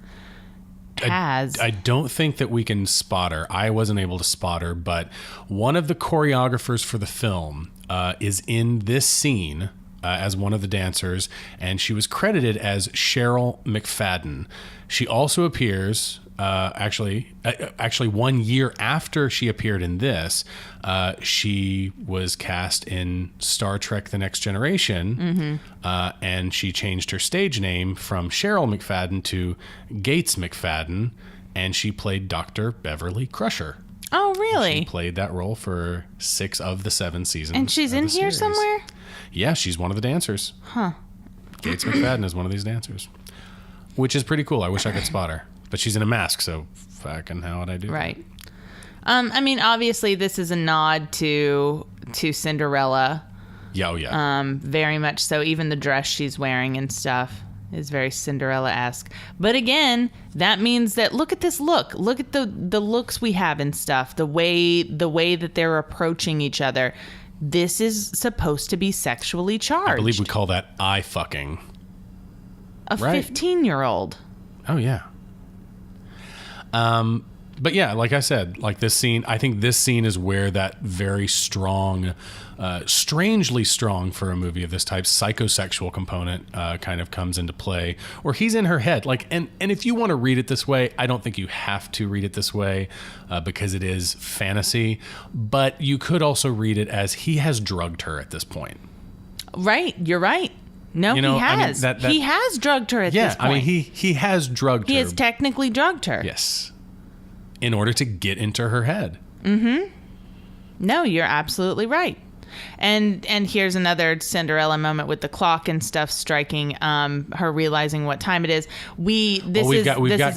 has. I don't think that we can spot her. I wasn't able to spot her, but one of the choreographers for the film is in this scene as one of the dancers, and she was credited as Cheryl McFadden. She also appears... Actually, 1 year after she appeared in this, she was cast in Star Trek: The Next Generation, and she changed her stage name from Cheryl McFadden to Gates McFadden, and she played Dr. Beverly Crusher. Oh, really? She played that role for 6 of the 7 seasons. And she's in here somewhere? Yeah, she's one of the dancers. Huh. Gates McFadden is one of these dancers, which is pretty cool. I wish I could spot her. But she's in a mask, so fucking how would I do that? Right. I mean, obviously, this is a nod to Cinderella. Yeah, oh yeah. Very much so. Even the dress she's wearing and stuff is very Cinderella-esque. But again, that means that look at this look. Look at the looks we have and stuff. The way that they're approaching each other. This is supposed to be sexually charged. I believe we call that eye fucking. A 15-year-old. Oh yeah. But yeah, like I said, like this scene, I think this scene is where that very strong, strangely strong for a movie of this type, psychosexual component kind of comes into play, where he's in her head. Like, and if you want to read it this way, I don't think you have to read it this way because it is fantasy, but you could also read it as he has drugged her at this point. Right. You're right. No, he has. I mean, he has drugged her at this point. Yeah, I mean, he has drugged her. He has technically drugged her. Yes. In order to get into her head. Mm-hmm. No, you're absolutely right. And here's another Cinderella moment with the clock and stuff striking, her realizing what time it is. This is a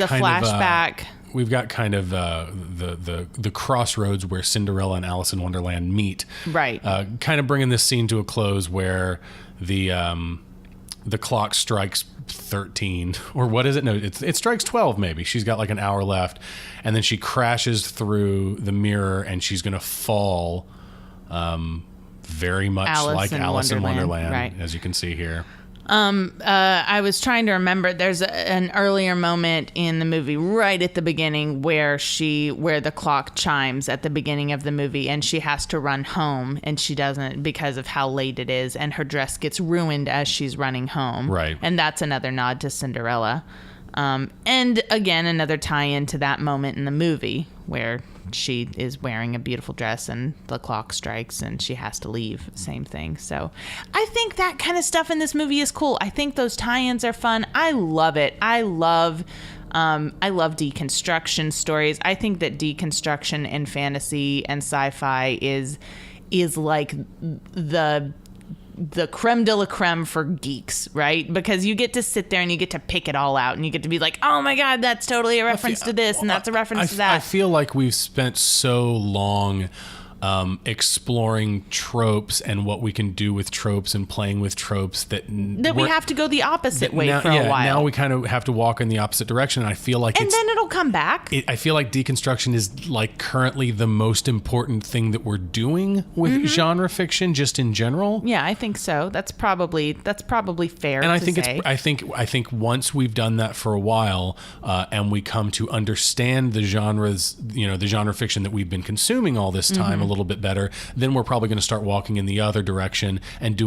flashback. We've got kind of the crossroads where Cinderella and Alice in Wonderland meet. Right. Kind of bringing this scene to a close where the clock strikes 13, or what is it? No, it strikes 12 maybe. She's got like an hour left, and then she crashes through the mirror and she's going to fall very much like Alice in Wonderland, right. As you can see here. I was trying to remember. There's an earlier moment in the movie, right at the beginning, where the clock chimes at the beginning of the movie, and she has to run home, and she doesn't because of how late it is, and her dress gets ruined as she's running home. Right, and that's another nod to Cinderella, and again another tie-in to that moment in the movie where she is wearing a beautiful dress and the clock strikes and she has to leave. Same thing. So I think that kind of stuff in this movie is cool. I think those tie-ins are fun. I love it. I love deconstruction stories. I think that deconstruction in fantasy and sci-fi is like the creme de la creme for geeks, right? Because you get to sit there and you get to pick it all out and you get to be like, oh my God, that's totally a reference to this and that's a reference to that. I feel like we've spent so long exploring tropes and what we can do with tropes and playing with tropes that we have to go the opposite way for a while. Now we kind of have to walk in the opposite direction. I feel like then it'll come back. I feel like deconstruction is like currently the most important thing that we're doing with genre fiction, just in general. Yeah, I think so. That's probably fair. And I think once we've done that for a while, and we come to understand the genres, the genre fiction that we've been consuming all this time a little bit better, then we're probably going to start walking in the other direction and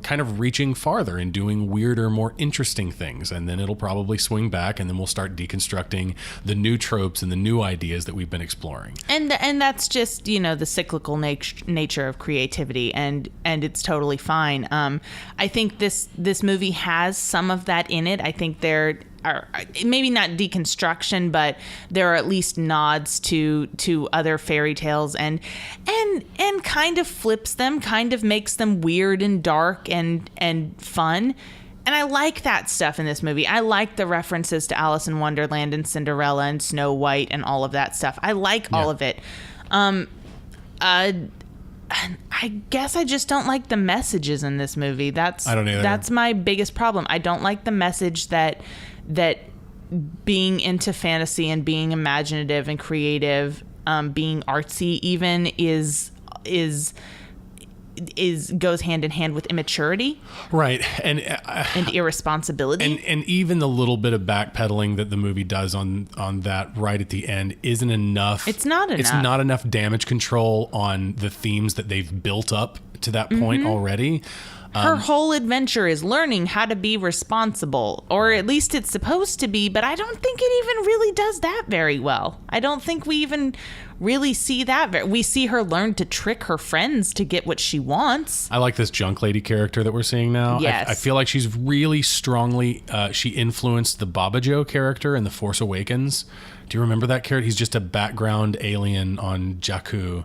kind of reaching farther and doing weirder, more interesting things. And then it'll probably swing back, and then we'll start deconstructing the new tropes and the new ideas that we've been exploring. And that's just, the cyclical nature of creativity, and it's totally fine. I think this movie has some of that in it. I think there are maybe not deconstruction, but there are at least nods to other fairy tales and kind of flips them, kind of makes them weird and dark and fun. And I like that stuff in this movie. I like the references to Alice in Wonderland and Cinderella and Snow White and all of that stuff. I like all of it. I guess I just don't like the messages in this movie. I don't either. That's my biggest problem. I don't like the message that being into fantasy and being imaginative and creative, being artsy even is goes hand in hand with immaturity, right? And irresponsibility, and even the little bit of backpedaling that the movie does on that right at the end isn't enough. It's not enough. It's not enough damage control on the themes that they've built up to that point already. Her whole adventure is learning how to be responsible, or at least it's supposed to be, but I don't think it even really does that very well. I don't think we even really see that. We see her learn to trick her friends to get what she wants. I like this junk lady character that we're seeing now. Yes. I feel like she's really strongly, she influenced the Baba Joe character in The Force Awakens. Do you remember that character? He's just a background alien on Jakku,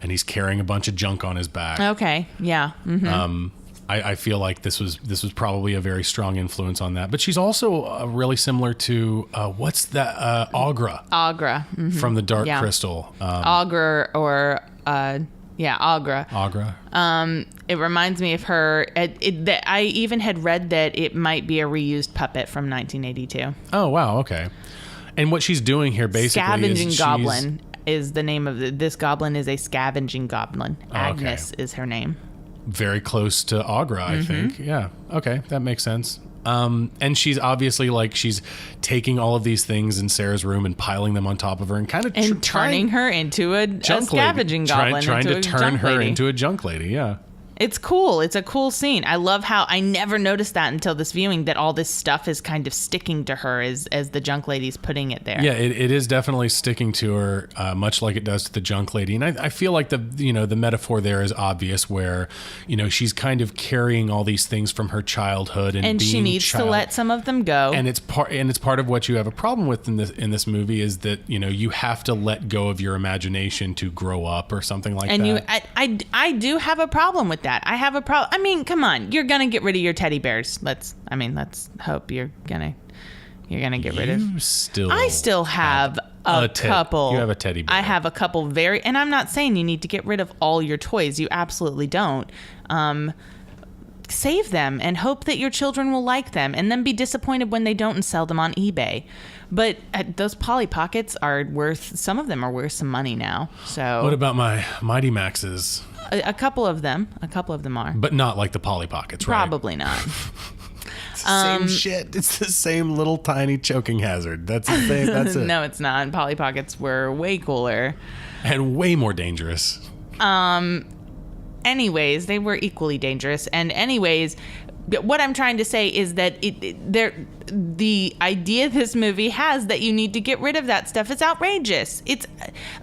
and he's carrying a bunch of junk on his back. Okay, yeah. Mm-hmm. I feel like this was probably a very strong influence on that. But she's also really similar to what's that? Agra. Agra from the Dark Crystal. Agra or Agra. Agra. It reminds me of her. I even had read that it might be a reused puppet from 1982. Oh wow, okay. And what she's doing here basically Scavenging Goblin is the name of this goblin. Is a scavenging goblin. Agnes is her name. Very close to Agra, I think. Yeah. Okay, that makes sense. And she's obviously like, she's taking all of these things in Sarah's room and piling them on top of her and kind of turning her into a scavenging goblin. Trying to turn her into a junk lady. Yeah. It's cool. It's a cool scene. I love how I never noticed that until this viewing, that all this stuff is kind of sticking to her as the junk lady's putting it there. Yeah, it is definitely sticking to her, much like it does to the junk lady. And I feel like the metaphor there is obvious, where, she's kind of carrying all these things from her childhood and she needs to let some of them go. And it's part of what you have a problem with in this movie is that, you have to let go of your imagination to grow up or something like that. And I do have a problem with that. I have a problem. I mean, come on, you're gonna get rid of your teddy bears. Let's hope you're gonna get rid of. I still have a couple. You have a teddy bear. I have a couple and I'm not saying you need to get rid of all your toys. You absolutely don't. Save them and hope that your children will like them, and then be disappointed when they don't and sell them on eBay. But those Polly Pockets some of them are worth some money now. So what about my Mighty Maxes? A couple of them are. But not like the Polly Pockets, right? Probably not. It's the same shit. It's the same little tiny choking hazard. That's the thing. That's it. No, it's not. Polly Pockets were way cooler. And way more dangerous. Anyways, they were equally dangerous. And anyways, what I'm trying to say is that the idea this movie has that you need to get rid of that stuff is outrageous. It's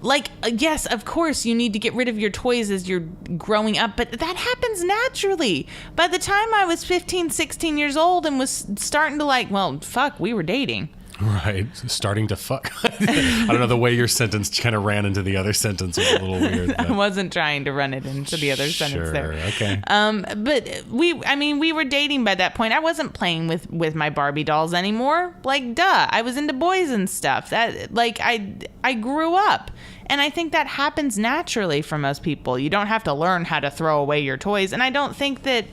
like, yes, of course you need to get rid of your toys as you're growing up, but that happens naturally. By the time I was 15, 16 years old and was starting to we were dating. Right. Starting to fuck. I don't know, the way your sentence kind of ran into the other sentence was a little weird. But. I wasn't trying to run it into the other sentence there. Okay. But we were dating by that point. I wasn't playing with my Barbie dolls anymore. Like, duh. I was into boys and stuff. That, like, I grew up. And I think that happens naturally for most people. You don't have to learn how to throw away your toys. And I don't think that...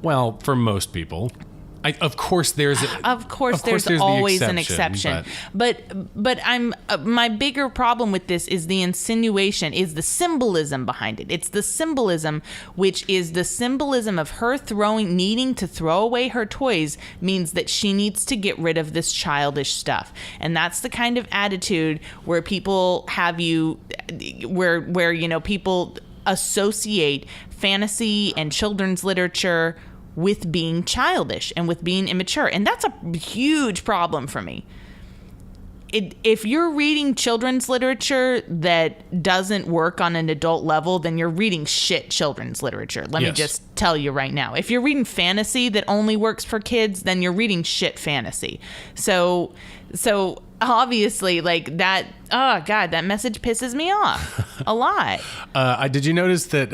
Well, for most people... Of course, there's always an exception. But I'm my bigger problem with this is the insinuation, is the symbolism behind it. It's the symbolism, which is the symbolism of her needing to throw away her toys means that she needs to get rid of this childish stuff. And that's the kind of attitude where people have people associate fantasy and children's literature with being childish and with being immature. And that's a huge problem for me. If you're reading children's literature that doesn't work on an adult level, then you're reading shit children's literature. Let me just tell you right now. If you're reading fantasy that only works for kids, then you're reading shit fantasy. So obviously, like that, oh God, that message pisses me off a lot. Did you notice that,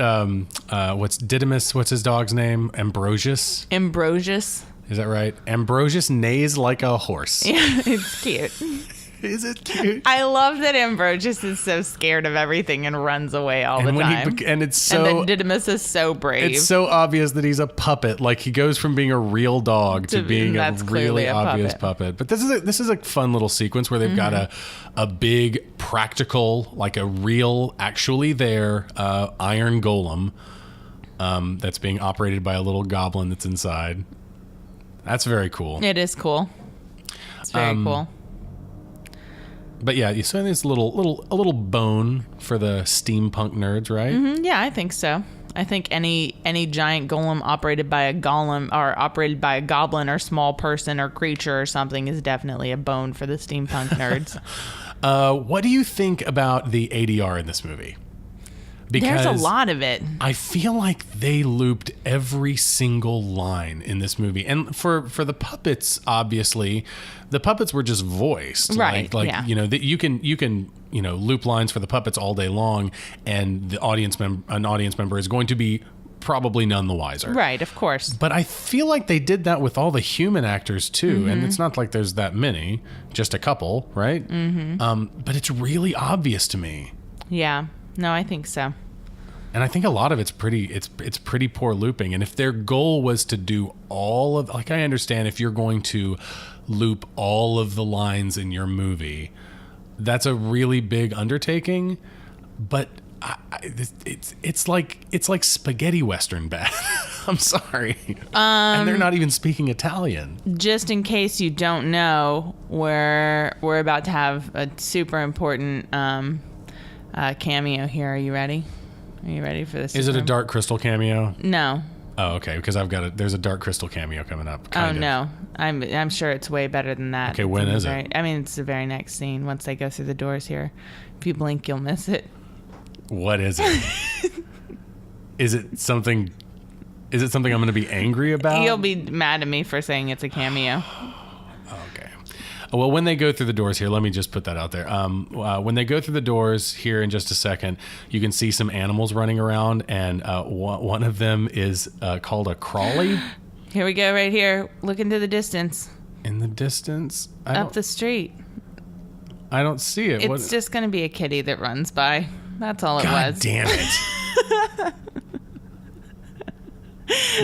what's his dog's name? Ambrosius? Ambrosius. Is that right? Ambrosius neighs like a horse. Yeah, it's cute. Is it cute? I love that Ambrosius is so scared of everything and runs away all the time. And then Didymus is so brave. It's so obvious that he's a puppet. Like, he goes from being a real dog to being a really obvious puppet. But this is a fun little sequence where they've got a big practical, like a real, actually there iron golem that's being operated by a little goblin that's inside. That's very cool. It is cool. It's very cool. But yeah, you saw this little bone for the steampunk nerds, right? Mm-hmm. Yeah, I think so. I think any giant golem operated by a goblin or small person or creature or something is definitely a bone for the steampunk nerds. What do you think about the ADR in this movie? Because there's a lot of it. I feel like they looped every single line in this movie. And for the puppets, obviously, the puppets were just voiced. Right. That you can loop lines for the puppets all day long, and an audience member is going to be probably none the wiser. Right, of course. But I feel like they did that with all the human actors too. And it's not like there's that many, just a couple, right? Mm-hmm. But it's really obvious to me. Yeah. No, I think so. And I think a lot of it's pretty poor looping. And if their goal was to do all of, like, I understand if you're going to loop all of the lines in your movie, that's a really big undertaking. But It's like spaghetti western bad. I'm sorry. And they're not even speaking Italian. Just in case you don't know, we're about to have a super important cameo here. Are you ready? Are you ready for this? Is it a Dark Crystal cameo? No. Oh, okay. Because there's a Dark Crystal cameo coming up. Kind of. No. I'm sure it's way better than that. Okay, when is it? I mean, it's the very next scene. Once they go through the doors here, if you blink, you'll miss it. What is it? Is it something I'm going to be angry about? You'll be mad at me for saying it's a cameo. Okay. Well, when they go through the doors here, let me just put that out there. When they go through the doors here in just a second, you can see some animals running around, and one of them is called a crawly. Here we go, right here. Look into the distance. In the distance? Up the street. I don't see it. It's just going to be a kitty that runs by. That's all it was. God damn it.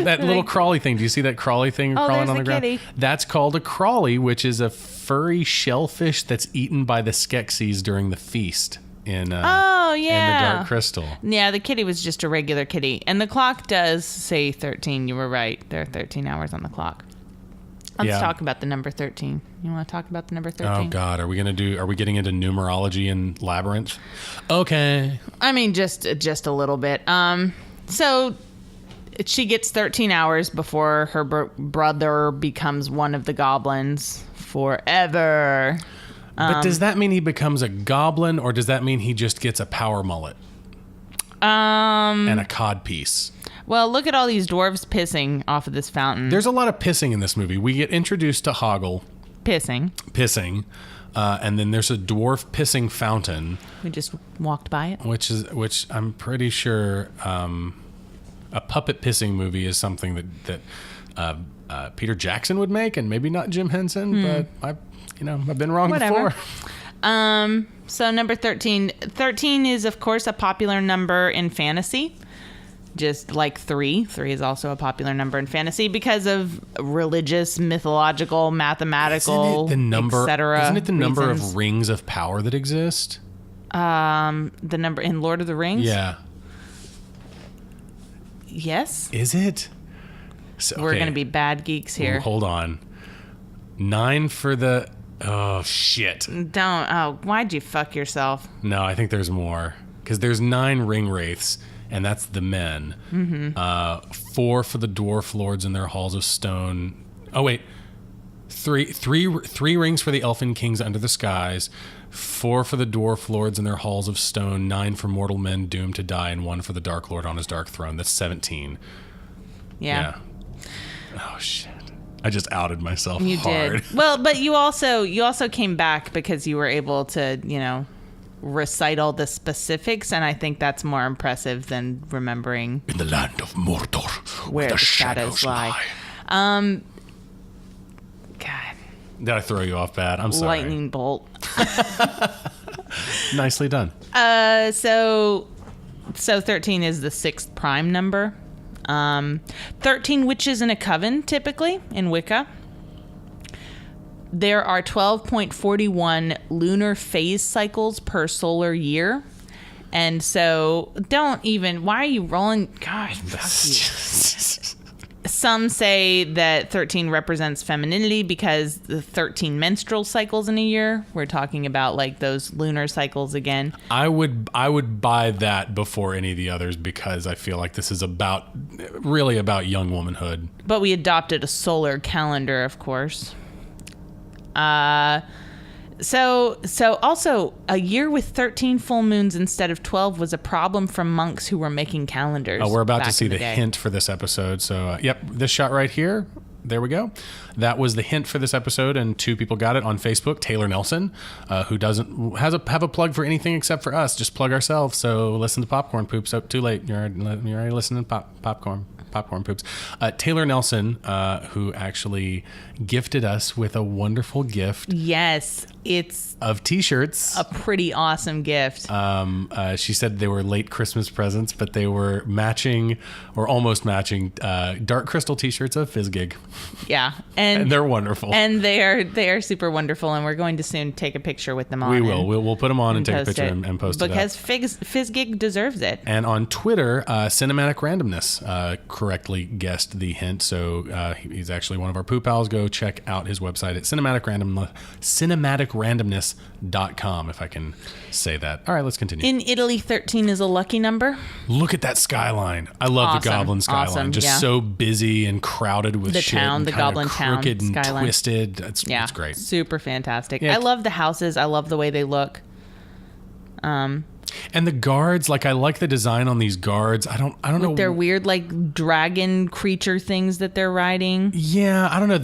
That little crawly thing. Do you see that crawly thing crawling on the ground? Kitty. That's called a crawly, which is a furry shellfish that's eaten by the Skeksis during the feast in the Dark Crystal. Yeah, the kitty was just a regular kitty. And the clock does say 13. You were right. There are 13 hours on the clock. Let's talk about the number 13. You want to talk about the number 13? Oh God, are we getting into numerology and Labyrinth? Okay. I mean, just a little bit. So she gets 13 hours before her brother becomes one of the goblins forever. But does that mean he becomes a goblin, or does that mean he just gets a power mullet? And a cod piece? Well, look at all these dwarves pissing off of this fountain. There's a lot of pissing in this movie. We get introduced to Hoggle. Pissing. And then there's a dwarf pissing fountain. We just walked by it. Which I'm pretty sure a puppet pissing movie is something that Peter Jackson would make, and maybe not Jim Henson, but I've been wrong before. So number 13. 13 is, of course, a popular number in fantasy. Just like 3. 3 is also a popular number in fantasy because of religious, mythological, mathematical, etc. Isn't it the number of rings of power that exist? The number in Lord of the Rings? Yeah. Yes. Is it? So, We're going to be bad geeks here. Hold on. 9 for the... Oh, shit. Don't. Oh, why'd you fuck yourself? No, I think there's more. Because there's 9 ring wraiths, and that's the men. Mm-hmm. 4 for the dwarf lords in their halls of stone. Oh, wait. Three rings for the elfin kings under the skies. 4 for the dwarf lords in their halls of stone. 9 for mortal men doomed to die, and 1 for the dark lord on his dark throne. That's 17. Yeah. Oh, shit. I just outed myself you hard. Did. Well, but you also came back because you were able to, recite all the specifics, and I think that's more impressive than remembering in the land of Mordor where the shadows lie. God. Did I throw you off bad? I'm sorry. Lightning bolt. Nicely done. So 13 is the 6th prime number. 13 witches in a coven, typically, in Wicca. There are 12.41 lunar phase cycles per solar year. And so, why are you rolling? Gosh, fuck you. Some say that 13 represents femininity because the 13 menstrual cycles in a year. We're talking about like those lunar cycles again. I would buy that before any of the others because I feel like this is really about young womanhood. But we adopted a solar calendar, of course. So also a year with 13 full moons instead of 12 was a problem for monks who were making calendars. Oh, we're about to see the hint for this episode. So, this shot right here. There we go. That was the hint for this episode, and 2 people got it on Facebook. Taylor Nelson, who doesn't have a plug for anything except for us. Just plug ourselves. So listen to Popcorn Poops. Oh, too late. You're already listening to Popcorn Poops. Taylor Nelson, who actually gifted us with a wonderful gift. Yes. it's of T-shirts. a pretty awesome gift. She said they were late Christmas presents, but they were matching or almost matching Dark Crystal T-shirts of Fizzgig. Yeah, and they're wonderful. And they are super wonderful. And we're going to soon take a picture with them on. We will. We'll put them on and take a picture and post it because Fizzgig deserves it. And on Twitter, Cinematic Randomness correctly guessed the hint. So he's actually one of our poo pals. Go check out his website at cinematicrandomness.com, if I can say that. All right, let's continue. In Italy, 13 is a lucky number. Look at that skyline. I love the Goblin skyline. Awesome. Just so busy and crowded with the shit. Town, the Goblin Town crooked and skyline. Twisted. It's great. Super fantastic. Yeah. I love the houses. I love the way they look. And the guards, like I like the design on these guards. I don't know. They're weird, like dragon creature things that they're riding. Yeah, I don't know.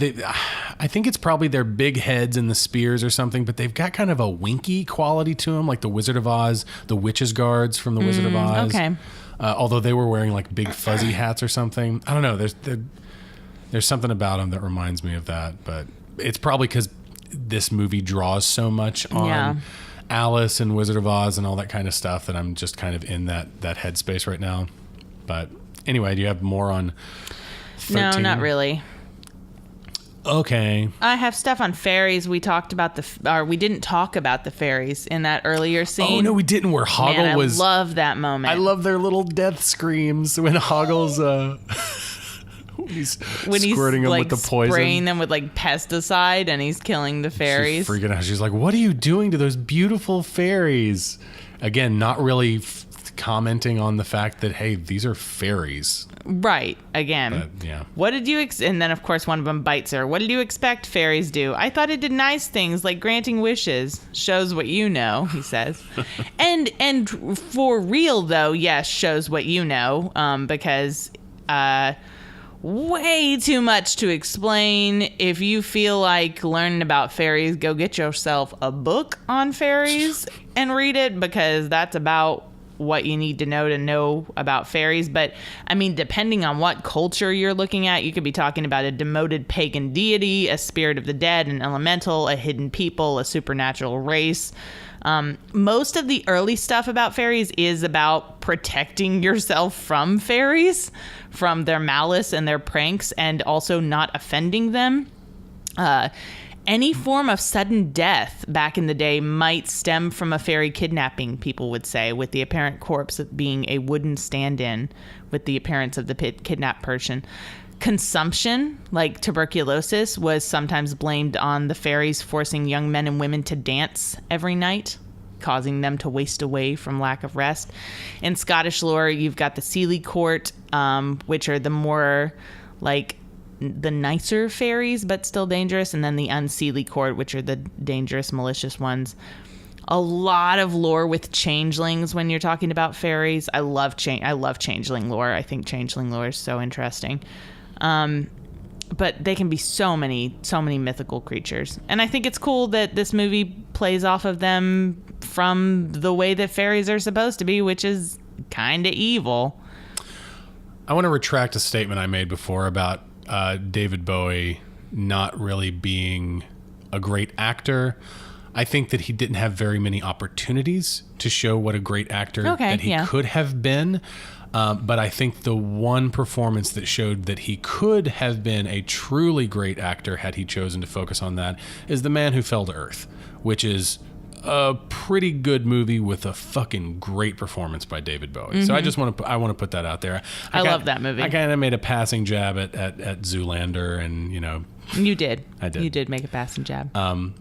I think it's probably their big heads and the spears or something, but they've got kind of a winky quality to them, like the Wizard of Oz, the witches guards from the Wizard of Oz. Okay. Although they were wearing like big fuzzy hats or something. I don't know. There's something about them that reminds me of that, but it's probably because this movie draws so much on Alice and Wizard of Oz and all that kind of stuff that I'm just kind of in that headspace right now. But anyway, do you have more on 13? No, not really. Okay. I have stuff on fairies. We talked about we didn't talk about the fairies in that earlier scene. Oh no, we didn't. Where Hoggle was. I love that moment. I love their little death screams when Hoggle's when he's squirting them like with the poison, spraying them with like pesticide, and he's killing the fairies. She's freaking out. She's like, "What are you doing to those beautiful fairies?" Again, not really commenting on the fact that, hey, these are fairies. Right. Again. But, yeah. What did you and then of course one of them bites her. What did you expect fairies do? I thought it did nice things like granting wishes. Shows what you know, he says. and for real though, yes, shows what you know. Because way too much to explain. If you feel like learning about fairies, go get yourself a book on fairies and read it, because that's about what you need to know about fairies. But I mean, depending on what culture you're looking at, you could be talking about a demoted pagan deity, a spirit of the dead, an elemental, a hidden people, a supernatural race. Most of the early stuff about fairies is about protecting yourself from fairies, from their malice and their pranks, and also not offending them. Any form of sudden death back in the day might stem from a fairy kidnapping, people would say, with the apparent corpse being a wooden stand-in with the appearance of the kidnapped person. Consumption, like tuberculosis, was sometimes blamed on the fairies forcing young men and women to dance every night, causing them to waste away from lack of rest. In Scottish lore, you've got the Seelie Court, which are the more like the nicer fairies, but still dangerous, and then the Unseelie Court, which are the dangerous, malicious ones. A lot of lore with changelings when you're talking about fairies. I love changeling lore. I think changeling lore is so interesting. But they can be so many mythical creatures. And I think it's cool that this movie plays off of them from the way that fairies are supposed to be, which is kind of evil. I want to retract a statement I made before about David Bowie not really being a great actor. I think that he didn't have very many opportunities to show what a great actor that he could have been. But I think the one performance that showed that he could have been a truly great actor had he chosen to focus on that is The Man Who Fell to Earth, which is a pretty good movie with a fucking great performance by David Bowie. Mm-hmm. So I want to put that out there. I love that movie. I kind of made a passing jab at Zoolander, and you did. I did. You did make a passing jab.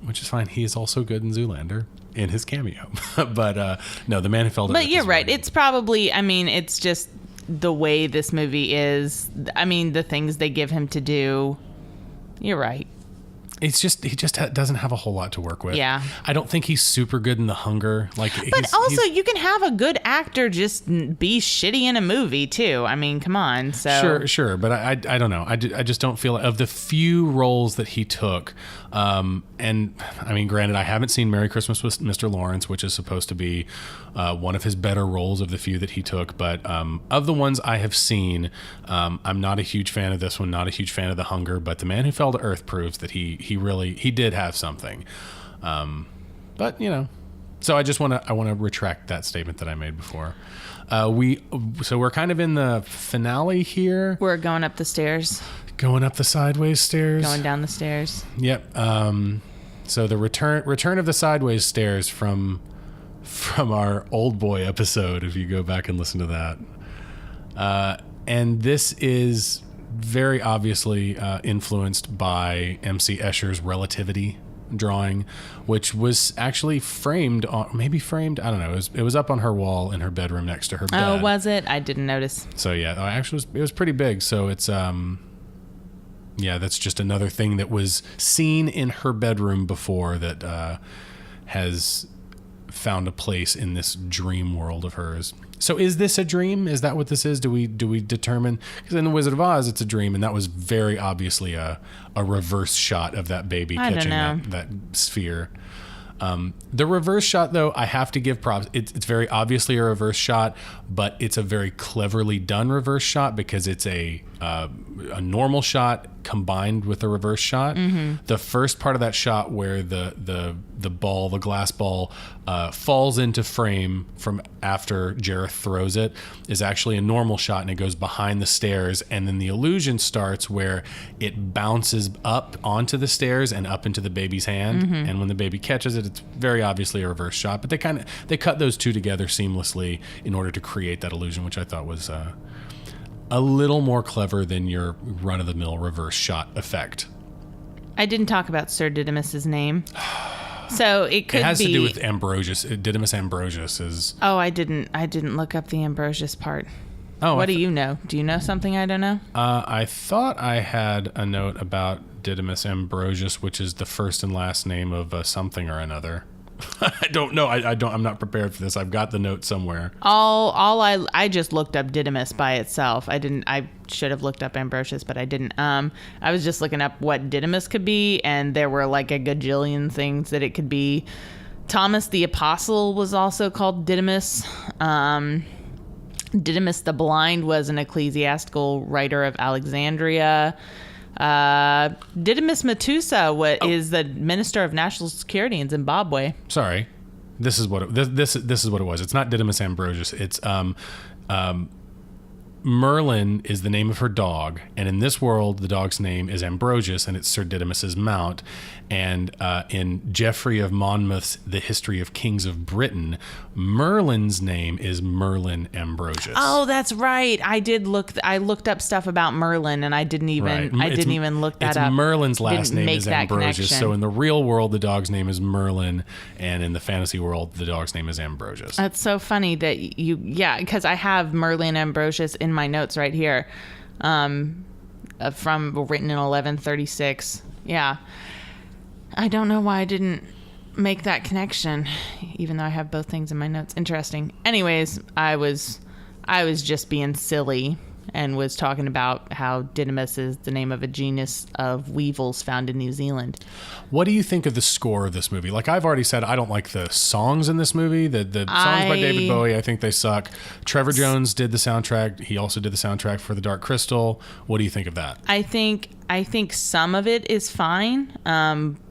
Which is fine. He is also good in Zoolander in his cameo. But no, The Man Who Fell to Earth. But you're right. It's probably, it's just the way this movie is. The things they give him to do. You're right. It's just he doesn't have a whole lot to work with. Yeah, I don't think he's super good in The Hunger. But also, you can have a good actor just be shitty in a movie too. Come on. So sure, but I don't know. I just don't feel of the few roles that he took. And granted, I haven't seen Merry Christmas with Mr. Lawrence, which is supposed to be one of his better roles of the few that he took. But of the ones I have seen, I'm not a huge fan of this one. Not a huge fan of The Hunger. But The Man Who Fell to Earth proves that he did have something. But so I want to retract that statement that I made before. We're kind of in the finale here. We're going up the stairs. Going up the sideways stairs. Going down the stairs. Yep. So the return of the sideways stairs from our Old Boy episode, if you go back and listen to that. And this is very obviously influenced by M.C. Escher's Relativity drawing, which was actually framed, I don't know, it was up on her wall in her bedroom next to her bed. Oh, was it? I didn't notice. So yeah, actually it was pretty big. So it's that's just another thing that was seen in her bedroom before that has found a place in this dream world of hers. So is this a dream? Is that what this is? Do we determine? Because in The Wizard of Oz, it's a dream, and that was very obviously a reverse shot of that baby catching that sphere. The reverse shot, though, I have to give props. It's very obviously a reverse shot, but it's a very cleverly done reverse shot because it's a normal shot combined with a reverse shot. Mm-hmm. The first part of that shot where the glass ball falls into frame from after Jareth throws it is actually a normal shot, and it goes behind the stairs, and then the illusion starts where it bounces up onto the stairs and up into the baby's hand. Mm-hmm. And when the baby catches it, it's very obviously a reverse shot, but they cut those two together seamlessly in order to create that illusion, which I thought was a little more clever than your run-of-the-mill reverse shot effect. I didn't talk about Sir Didymus's name. So it could be... It has to do with Ambrosius. Didymus Ambrosius is... Oh, I didn't look up the Ambrosius part. Oh, what do you know? Do you know something I don't know? I thought I had a note about Didymus Ambrosius, which is the first and last name of something or another. I don't know. I'm not prepared for this. I've got the note somewhere. I just looked up Didymus by itself. I should have looked up Ambrosius, but I didn't. I was just looking up what Didymus could be, and there were like a gajillion things that it could be. Thomas the Apostle was also called Didymus. Didymus the Blind was an ecclesiastical writer of Alexandria. Didymus Matusa is the Minister of National Security in Zimbabwe. Sorry, this is what it was. It's not Didymus Ambrosius. It's Merlin is the name of her dog, and in this world, the dog's name is Ambrosius, and it's Sir Didymus's mount. And in Geoffrey of Monmouth's The History of Kings of Britain, Merlin's name is Merlin Ambrosius. Oh, that's right. I looked up stuff about Merlin, and I didn't even look that up. Merlin's last name is Ambrosius. So in the real world, the dog's name is Merlin, and in the fantasy world, the dog's name is Ambrosius. That's so funny that because I have Merlin Ambrosius in my notes right here, from written in 1136. Yeah. I don't know why I didn't make that connection, even though I have both things in my notes. Interesting. Anyways, I was just being silly and was talking about how Didymus is the name of a genus of weevils found in New Zealand. What do you think of the score of this movie? Like I've already said, I don't like the songs in this movie. The songs by David Bowie, I think they suck. Trevor Jones did the soundtrack. He also did the soundtrack for The Dark Crystal. What do you think of that? I think some of it is fine.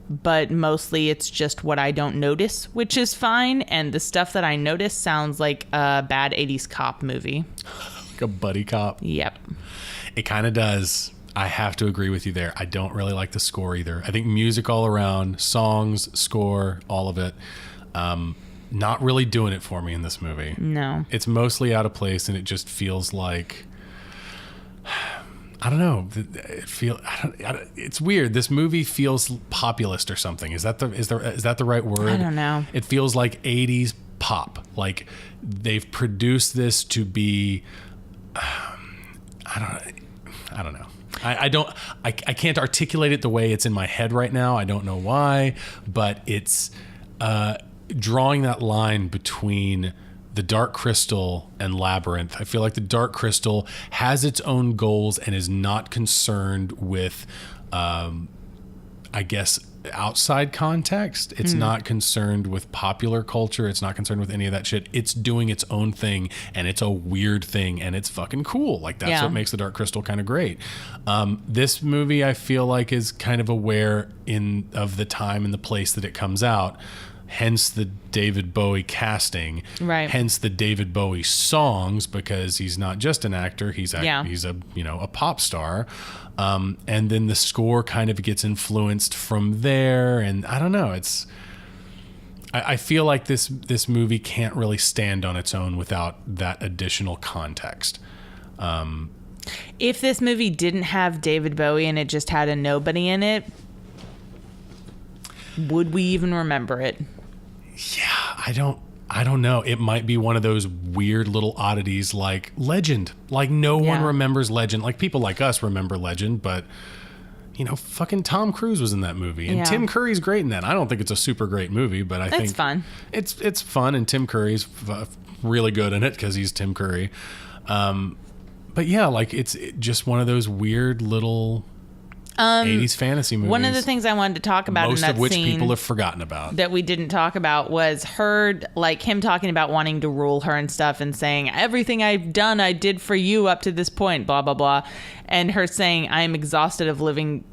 But mostly it's just what I don't notice, which is fine. And the stuff that I notice sounds like a bad 80s cop movie. Like a buddy cop? Yep. It kind of does. I have to agree with you there. I don't really like the score either. I think music all around, songs, score, all of it, not really doing it for me in this movie. No. It's mostly out of place, and it just feels like... I don't know. It's weird. This movie feels populist or something. Is that the right word? I don't know. It feels like 80s pop. Like they've produced this to be. I don't know. I can't articulate it the way it's in my head right now. I don't know why, but it's drawing that line between The Dark Crystal and Labyrinth. I feel like The Dark Crystal has its own goals and is not concerned with, I guess, outside context. It's not concerned with popular culture. It's not concerned with any of that shit. It's doing its own thing, and it's a weird thing, and it's fucking cool. Like, that's what makes The Dark Crystal kind of great. This movie, I feel like, is kind of aware of the time and the place that it comes out. Hence the David Bowie casting. Right. Hence the David Bowie songs, because he's not just an actor. He's a pop star. And then the score kind of gets influenced from there. And I don't know. I feel like this movie can't really stand on its own without that additional context. If this movie didn't have David Bowie and it just had a nobody in it, would we even remember it? Yeah, I don't know. It might be one of those weird little oddities like Legend. Like, no one remembers Legend. Like, people like us remember Legend, but fucking Tom Cruise was in that movie, and Tim Curry's great in that. I don't think it's a super great movie, but I think it's fun. It's fun, and Tim Curry's really good in it because he's Tim Curry. But yeah, like, it's just one of those weird little 80s fantasy movies. One of the things I wanted to talk about in that scene, most of which people have forgotten about, that we didn't talk about, was him talking about wanting to rule her and stuff, and saying, everything I've done, I did for you up to this point, blah, blah, blah. And her saying, I am exhausted of living...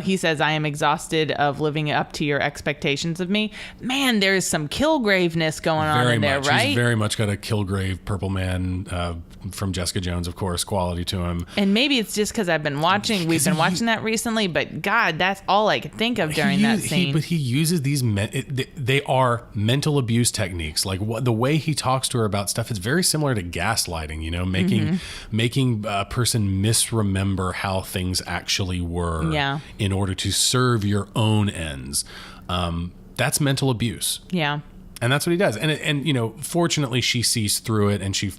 he says, I am exhausted of living up to your expectations of me. Man, there's some Kilgraveness going on in there, right? He's very much got a Kilgrave Purple Man from Jessica Jones, of course, quality to him. And maybe it's just because we've been watching that recently, but God, that's all I could think of during that scene. But he uses these, they are mental abuse techniques. Like, the way he talks to her about stuff is very similar to gaslighting, making a person misremember how things actually were. Yeah. In order to serve your own ends. That's mental abuse. Yeah. And that's what he does. And fortunately she sees through it, and she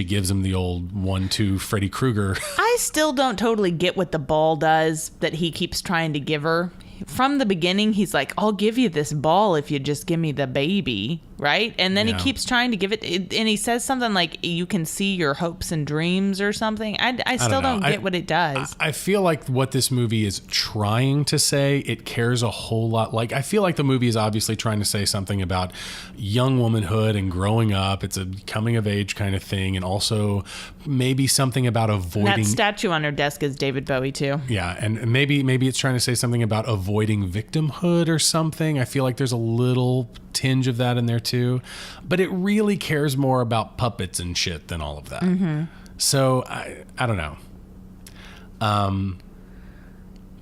gives him the old 1-2 Freddy Krueger. I still don't totally get what the ball does that he keeps trying to give her. From the beginning, he's like, I'll give you this ball if you just give me the baby, right? And then he keeps trying to give it, and he says something like, you can see your hopes and dreams or something. I still don't get what it does. I feel like what this movie is trying to say, it cares a whole lot. Like, I feel like the movie is obviously trying to say something about young womanhood and growing up. It's a coming of age kind of thing, and also maybe something about avoiding... That statue on her desk is David Bowie too. Yeah, and maybe it's trying to say something about avoiding victimhood or something. I feel like there's a little tinge of that in there too, but it really cares more about puppets and shit than all of that. So I don't know.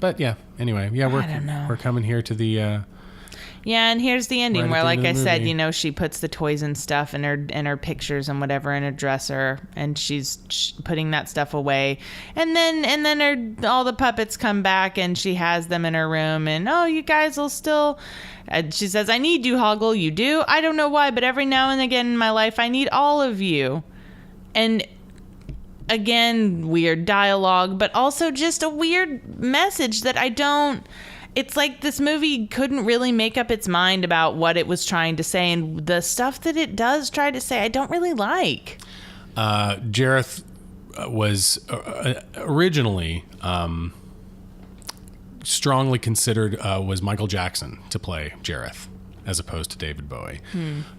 But yeah, anyway, we're coming here to the yeah, and here's the ending, where, like I said, movie. she puts the toys and stuff and her pictures and whatever in a dresser, and she's putting that stuff away, and then all the puppets come back, and she has them in her room, and you guys will still. She says, "I need you, Hoggle. You do? I don't know why, but every now and again in my life, I need all of you." And again, weird dialogue, but also just a weird message that I don't. It's like this movie couldn't really make up its mind about what it was trying to say, and the stuff that it does try to say, I don't really like. Jareth was originally strongly considered was Michael Jackson to play Jareth, as opposed to David Bowie.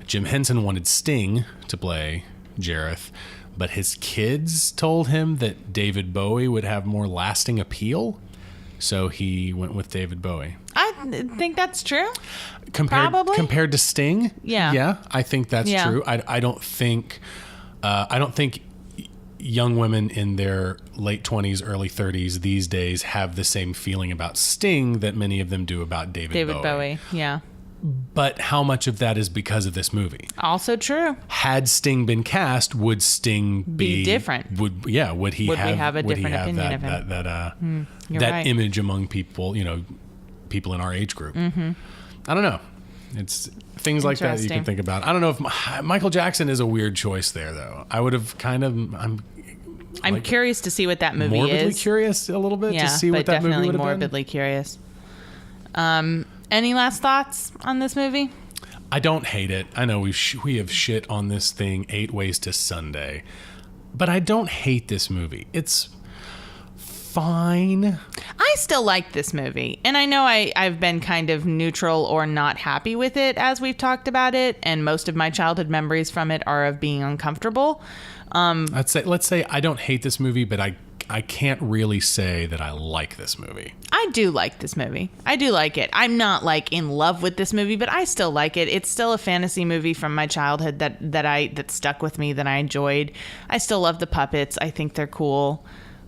Jim Henson wanted Sting to play Jareth, but his kids told him that David Bowie would have more lasting appeal. So he went with David Bowie. I think that's true. Compared to Sting? Yeah, I think that's true. I don't think young women in their late 20s, early 30s these days have the same feeling about Sting that many of them do about David Bowie. Yeah. But how much of that is because of this movie? Also true. Had Sting been cast, would Sting be different? Would we have a different opinion of him? That right. image among people, people in our age group. I don't know. It's things like that you can think about. I don't know if Michael Jackson is a weird choice there, though. I would have kind of. I'm curious to see what that movie morbidly is. Curious a little bit to see what that movie would have been. Morbidly curious. Any last thoughts on this movie? I don't hate it. I know we have shit on this thing 8 ways to Sunday, but I don't hate this movie. It's fine. I I still like this movie. And I know I've been kind of neutral or not happy with it as we've talked about it. And most of my childhood memories from it are of being uncomfortable. Let's say I don't hate this movie, but I can't really say that I like this movie. I do like this movie. I do like it. I'm not like in love with this movie, but I still like it. It's still a fantasy movie from my childhood that stuck with me, that I enjoyed. I still love the puppets. I think they're cool.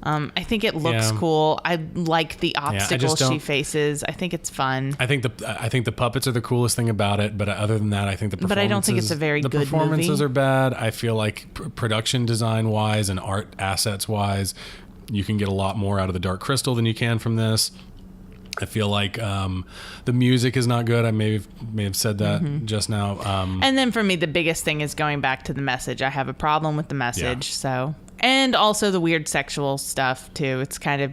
I think it looks cool. I like the obstacles she faces. I think it's fun. I think the puppets are the coolest thing about it. But other than that, I think the performances. But I don't think it's a very good movie. The performances are bad. I feel like production design wise and art assets wise, you can get a lot more out of the Dark Crystal than you can from this. I feel like the music is not good. I may have said that just now. And then for me, the biggest thing is going back to the message. I have a problem with the message. And also the weird sexual stuff too. It's kind of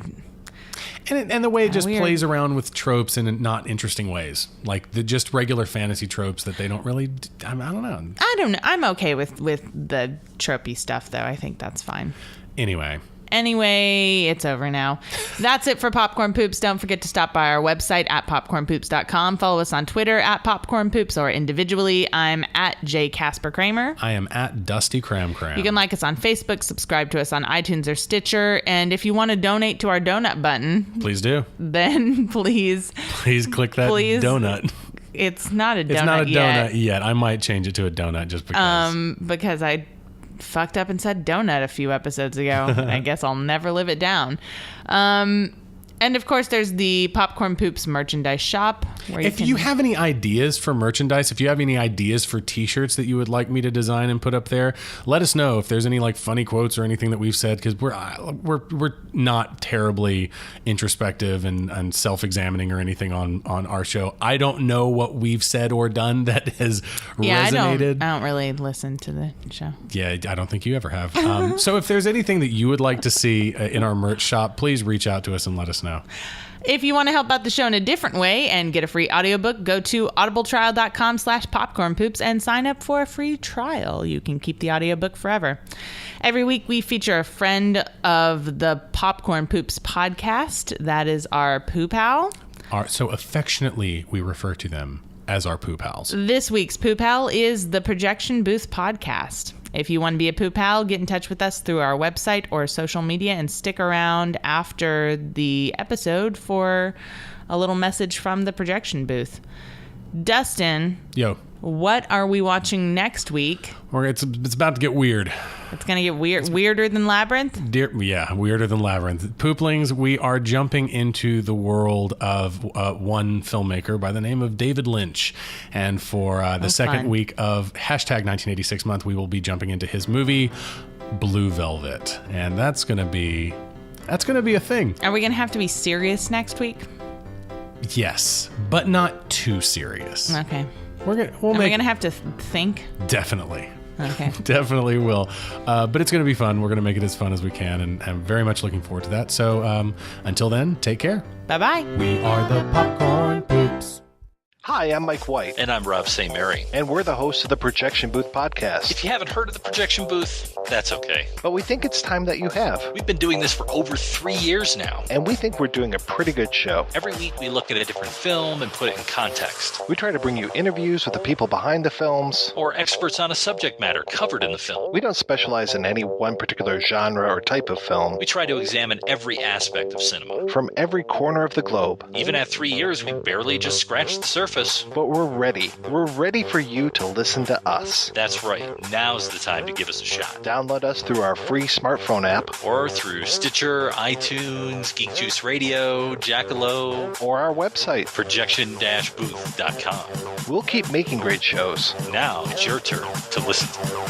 and the way it just weird. plays around with tropes in not interesting ways, like the just regular fantasy tropes that they don't really. I don't know. I don't know. I'm okay with the tropey stuff though. I think that's fine. Anyway, it's over now. That's it for Popcorn Poops. Don't forget to stop by our website at popcornpoops.com. Follow us on Twitter at Popcorn Poops or individually. I'm at J. Casper Kramer. I am at Dusty Cram. You can like us on Facebook, subscribe to us on iTunes or Stitcher, and if you want to donate to our donut button, please do. Then please click that donut. It's not a donut yet. It's not a donut yet. I might change it to a donut just because. Because I fucked up and said donut a few episodes ago. I guess I'll never live it down. And of course, there's the Popcorn Poops merchandise shop. If you have any ideas for merchandise, if you have any ideas for T-shirts that you would like me to design and put up there, let us know. If there's any like funny quotes or anything that we've said, because we're not terribly introspective and self-examining or anything on our show. I don't know what we've said or done that has resonated. I don't really listen to the show. Yeah, I don't think you ever have. So if there's anything that you would like to see in our merch shop, please reach out to us and let us know. If you want to help out the show in a different way and get a free audiobook, go to audibletrial.com/popcornpoops and sign up for a free trial. You can keep the audiobook forever. Every week we feature a friend of the Popcorn Poops podcast. That is our Poo Pal. So affectionately, we refer to them as our Poo Pals. This week's Poo Pal is the Projection Booth podcast. If you want to be a Poo Pal, get in touch with us through our website or social media and stick around after the episode for a little message from the Projection Booth. Dustin. Yo. What are we watching next week? It's about to get weird. It's going to get weird. Weirder than Labyrinth? Weirder than Labyrinth. Pooplings, we are jumping into the world of one filmmaker by the name of David Lynch. And for the second week of #1986 month, we will be jumping into his movie, Blue Velvet. And that's going to be a thing. Are we going to have to be serious next week? Yes, but not too serious. Okay. Are we going to have to think? Definitely. Okay. Definitely will. But it's going to be fun. We're going to make it as fun as we can, and I'm very much looking forward to that. So until then, take care. Bye-bye. We are the Popcorn Poops. Hi, I'm Mike White. And I'm Rob St. Mary. And we're the hosts of the Projection Booth podcast. If you haven't heard of the Projection Booth, that's okay. But we think it's time that you have. We've been doing this for over 3 years now. And we think we're doing a pretty good show. Every week we look at a different film and put it in context. We try to bring you interviews with the people behind the films. Or experts on a subject matter covered in the film. We don't specialize in any one particular genre or type of film. We try to examine every aspect of cinema. From every corner of the globe. Even at 3 years, we barely just scratched the surface. But we're ready. We're ready for you to listen to us. That's right. Now's the time to give us a shot. Download us through our free smartphone app. Or through Stitcher, iTunes, Geek Juice Radio, Jackalow. Or our website. Projection-booth.com. We'll keep making great shows. Now it's your turn to listen to them.